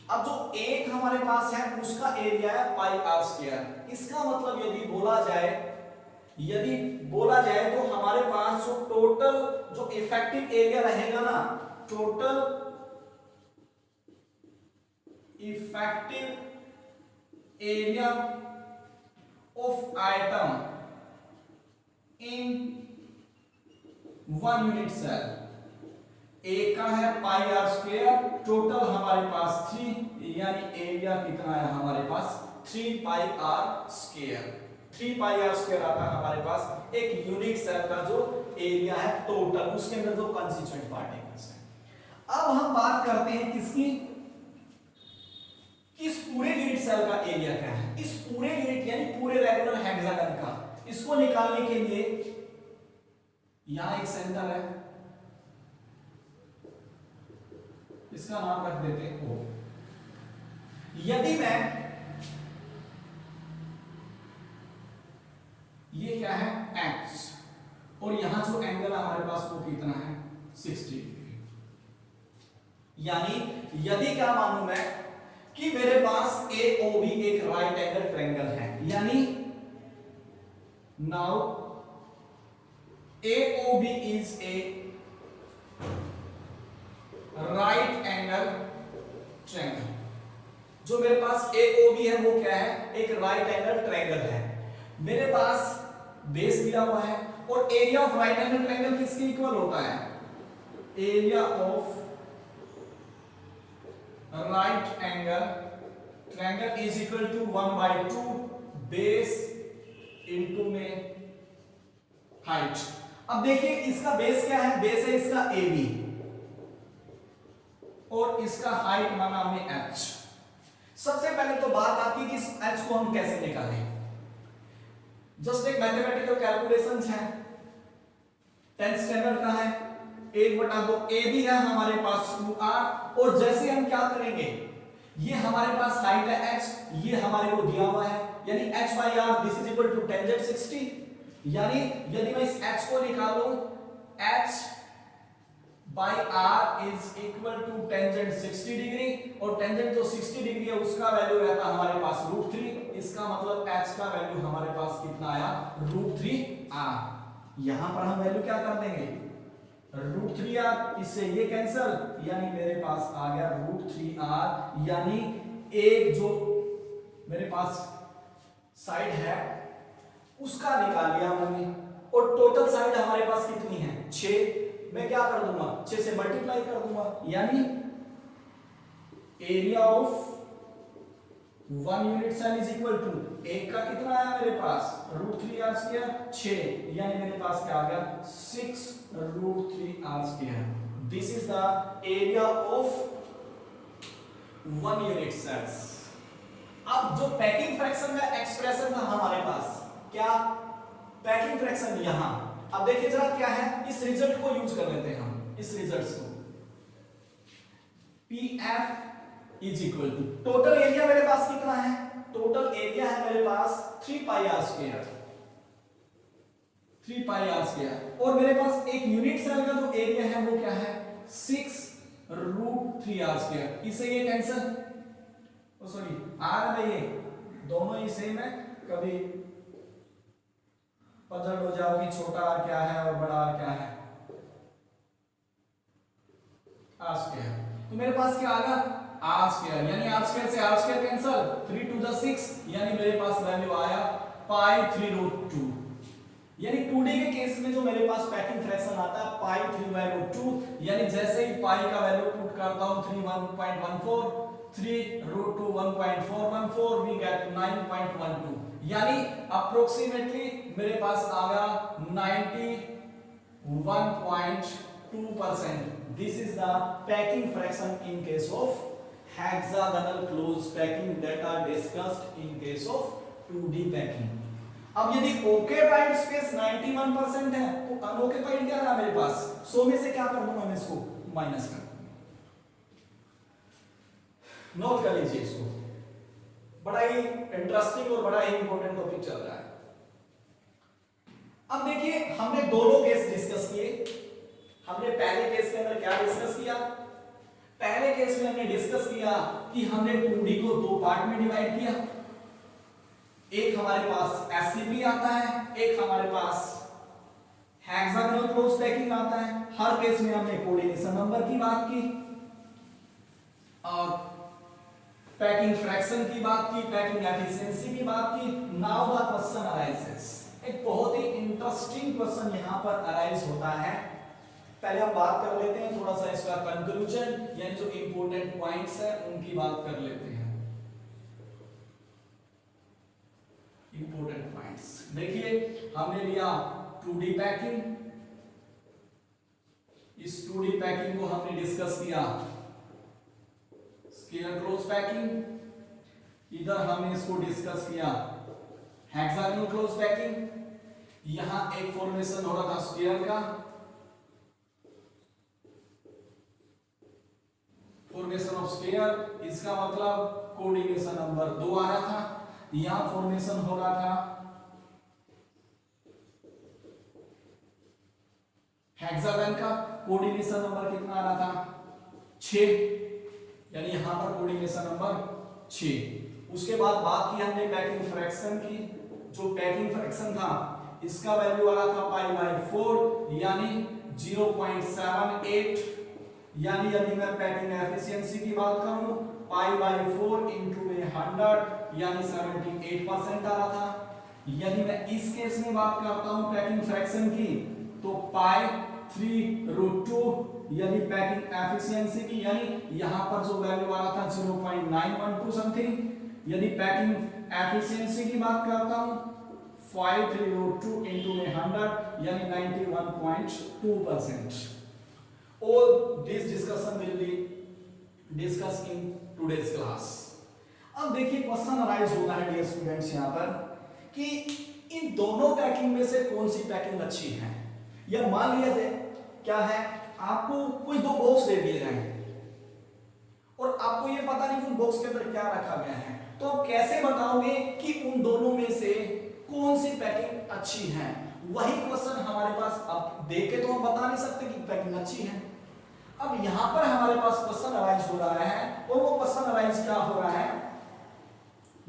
अब जो एक हमारे पास है उसका एरिया है पाई आर स्क्वायर। इसका मतलब यदि बोला जाए तो हमारे पास जो टोटल जो इफेक्टिव एरिया रहेगा ना, total effective area of item in one unit cell, एक का है पाई आर स्क्वायर, टोटल हमारे पास 3, यानी एरिया कितना है हमारे पास 3 pi are square. 3 pi are square आता है हमारे पास एक यूनिट सेल का जो एरिया है टोटल, उसके अंदर जो कंस्टिट्यूएंट पार्टिकल्स हैं। अब हम बात करते हैं किसकी, इस पूरे यूनिट सेल का एरिया क्या है। इस पूरे यूनिट यानी पूरे रेगुलर हेक्सागन का, इसको निकालने के लिए यहां एक सेंटर है, इसका नाम रख देते हैं O। यदि मैं ये क्या है X, और यहां जो एंगल हमारे पास वो कितना है 60 डिग्री। यानी यदि क्या मानूं मैं कि मेरे पास AOB एक राइट एंगल ट्रायंगल है, यानी now AOB is a right angle triangle. जो मेरे पास AOB है वो क्या है, एक राइट एंगल ट्रायंगल है। मेरे पास बेस दिया हुआ है और area of right angle triangle किसके इक्वल होता है, area of right angle triangle is equal to 1/2 base into में हाइट। अब देखिए इसका बेस क्या है, बेस है इसका AB और इसका हाइट माना हमने h। सबसे पहले तो बात आती है कि इस h को हम कैसे निकालें। जस्ट एक मैथमेटिकल कैलकुलेशंस है, 10th स्टैंडर्ड का है। 1/2 AB है हमारे पास 2r, और जैसे हम क्या करेंगे, ये हमारे पास हाइट है h, ये हमारे को दिया हुआ है, यानी h/r this is equal to tangent 60। यानी यदि मैं इस h को निकालूं, h by r is equal to tangent 60 degree, और टेंजेंट जो 60 डिग्री है उसका वैल्यू रहता है हमारे पास √3। इसका मतलब h का वैल्यू हमारे पास कितना आया, √3r। यहां पर हम वैल्यू क्या कर देंगे, √3r, इससे ये कैंसिल, यानी मेरे पास आ गया √3r। यानी एक जो मेरे पास साइड है उसका निकाल लिया हमने, और टोटल साइड हमारे पास कितनी है 6। मैं क्या कर दूंगा, 6 से मल्टीप्लाई कर दूंगा, यानी area of 1 unit cell is equal to, एक का कितना आया मेरे पास √3r², 6, यानी मेरे पास क्या आ गया 6 √3r²। This is the area of 1 unit cells. अब जो पैकिंग फ्रैक्शन का एक्सप्रेशन था हमारे पास, क्या पैकिंग फ्रैक्शन यहां, अब देखिए जरा क्या है, इस रिजल्ट को यूज कर लेते हैं हम, इस रिजल्ट्स को। PF is equal to, total area मेरे पास कितना है, टोटल एरिया है मेरे पास 3πr², 3πr², और मेरे पास एक यूनिट सेल का जो एरिया है वो क्या है 6 √3r²। इसे ये कैंसिल, सॉरी r में ये दोनों ही सेम है, कभी पजल हो जाओ कि छोटा r क्या है और बड़ा r क्या है, r²। तो मेरे पास क्या आ गया r², यानी r² से r² कैंसिल, 3 to the 6, यानी मेरे पास वैल्यू आया π3√2। यानी 2D के केस में जो मेरे पास पैकिंग फ्रैक्शन आता है π3/√2, यानी जैसे ही पाई का वैल्यू पुट करता हूं 3 √2 1.414, वी गेट 9.12, यानी अप्रोक्सीमेटली मेरे पास आ गया 91.2%। This is the packing fraction in case of hexagonal close packing that are discussed in case of 2D packing. अब यदि ओकेपाइड स्पेस 91% है तो अनओकेपाइड क्या रहा मेरे पास, 100 में से क्या कर दूंगा मैं इसको माइनस कर, नोट कर लीजिए इसको, बड़ा ही इंटरेस्टिंग और बड़ा ही इंपॉर्टेंट टॉपिक चल रहा है। अब देखिए हमने दोनों केस डिस्कस किए। हमने पहले केस के अंदर क्या डिस्कस किया, पहले केस में हमने डिस्कस किया कि हमने 2D को दो पार्ट में डिवाइड किया, एक हमारे पास SCP आता है, एक हमारे पास हेक्सागोनल क्लोज पैकिंग आता है। हर केस में हमने कोऑर्डिनेशन नंबर की बात की और पैकिंग फ्रैक्शन की बात की, पैकिंग एफिशिएंसी की बात की। नाउ द क्वेश्चन अराइजेस, एक बहुत ही इंटरेस्टिंग क्वेश्चन यहां पर अराइज होता है। पहले हम बात कर लेते हैं थोड़ा सा इसका कंक्लूजन, यानी जो इंपॉर्टेंट पॉइंट्स है उनकी बात कर लेते हैं। इंपॉर्टेंट पॉइंट्स देखिए, हमने लिया 2D पैकिंग, इस 2D पैकिंग को हमने डिस्कस किया स्केलर क्लोज पैकिंग, इधर हमने इसको डिस्कस किया हेक्सागोनल क्लोज पैकिंग। यहां एक फॉर्मेशन हो रहा था स्फीयर का, फॉर्मेशन ऑफ स्फीयर, इसका मतलब कोऑर्डिनेशन नंबर 2 आ रहा था। यहां फॉर्मेशन हो रहा था हेक्सागन का कोऑर्डिनेशन नंबर कितना आ रहा था 6, यानी यहां पर कोऑर्डिनेशन नंबर 6। उसके बाद बात की हमने पैकिंग फ्रैक्शन की, जो पैकिंग फ्रैक्शन था इसका वैल्यू आ रहा था पाई बाय 4 यानी 0.78, यानी यदि मैं पैकिंग एफिशिएंसी की बात करूं पाई बाय 4 इनटू 100 यानी 78% आ रहा था। यदि मैं इस केस में बात करता हूं पैकिंग फ्रैक्शन की तो पाई 3√2 यानी पैकिंग एफिशिएंसी की, यानी यहां पर जो वैल्यू आ रहा था 0.912 समथिंग। यदि पैकिंग एफिशिएंसी की बात करता हूं 5/√2 into 100 यानी 91.2%। All this discussion will be discussed in today's class। अब देखिए क्वेश्चन अराइज होता है डियर स्टूडेंट्स यहाँ पर कि इन दोनों पैकिंग में से कौन सी पैकिंग अच्छी है। या मान लिया जाए क्या है, आपको कोई दो बॉक्स दे दिए गए हैं और आपको ये पता नहीं कि उन बॉक्स के अंदर क्या रखा गया है, तो आप कैसे बताओगे कि उन दोनों में से कौन सी पैकिंग अच्छी है। वही क्वेश्चन हमारे पास, अब देख के तो हम बता नहीं सकते कि पैकिंग अच्छी है। अब यहां पर हमारे पास क्वेश्चन अराइज हो रहा है और वो क्वेश्चन अराइज क्या हो रहा है,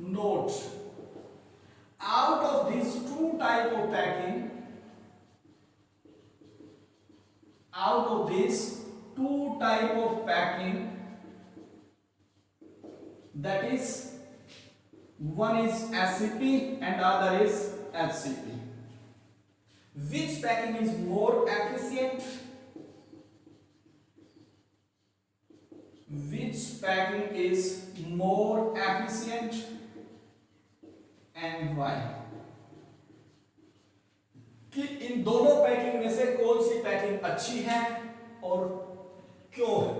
note out of this two type of packing, out of these two type of packing, that is one is SCP and other is HCP, which packing is more efficient, which packing is more efficient and why, कि इन दोनों packing में से कौन सी packing अच्छी है और क्यों है।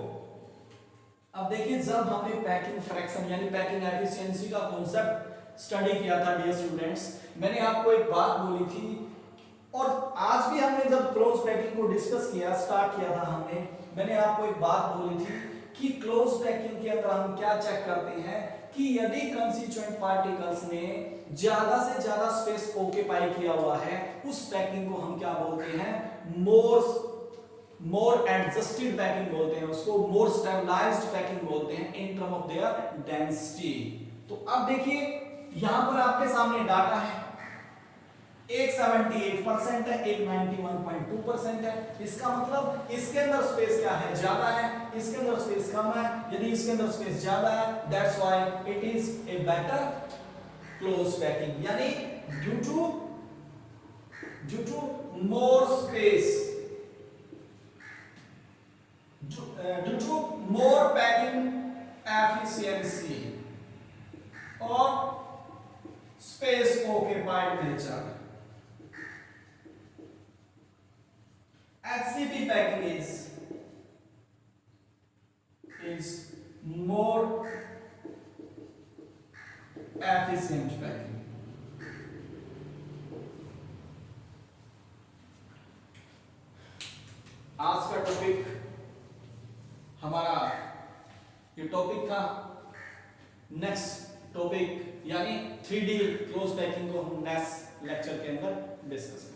अब देखिए जब हमने पैकिंग फ्रैक्शन यानी पैकिंग एफिशिएंसी का कॉन्सेप्ट स्टडी किया था डियर स्टूडेंट्स, मैंने आपको एक बात बोली थी और आज भी हमने जब क्लोज पैकिंग को डिस्कस किया, स्टार्ट किया था हमने, मैंने आपको एक बात बोली थी कि क्लोज पैकिंग के अंदर हम क्या चेक करते हैं कि यदि कंस्टिट्यूएंट पार्टिकल्स ने ज्यादा से ज्यादा स्पेस ऑक्यूपाई किया हुआ है उस पैकिंग को हम क्या बोलते हैं, मोर एडजस्टेड पैकिंग बोलते हैं, उसको मोर स्टेबलाइज्ड पैकिंग बोलते हैं in term of their density. तो अब देखिए यहां पर आपके सामने डाटा है, एक 78% है, एक 91.2% है। इसका मतलब इसके अंदर स्पेस क्या है, ज्यादा है, इसके अंदर स्पेस कम है। यदि इसके अंदर स्पेस ज्यादा है, that's why it is a better close packing, यानी due to more space, due to more packing efficiency और space occupied nature. HCP packing is more efficient packing। आज का टॉपिक हमारा ये टॉपिक था। नेक्स्ट टॉपिक यानी 3D क्लोज पैकिंग को हम नेक्स्ट लेक्चर के अंदर डिस्कस करेंगे।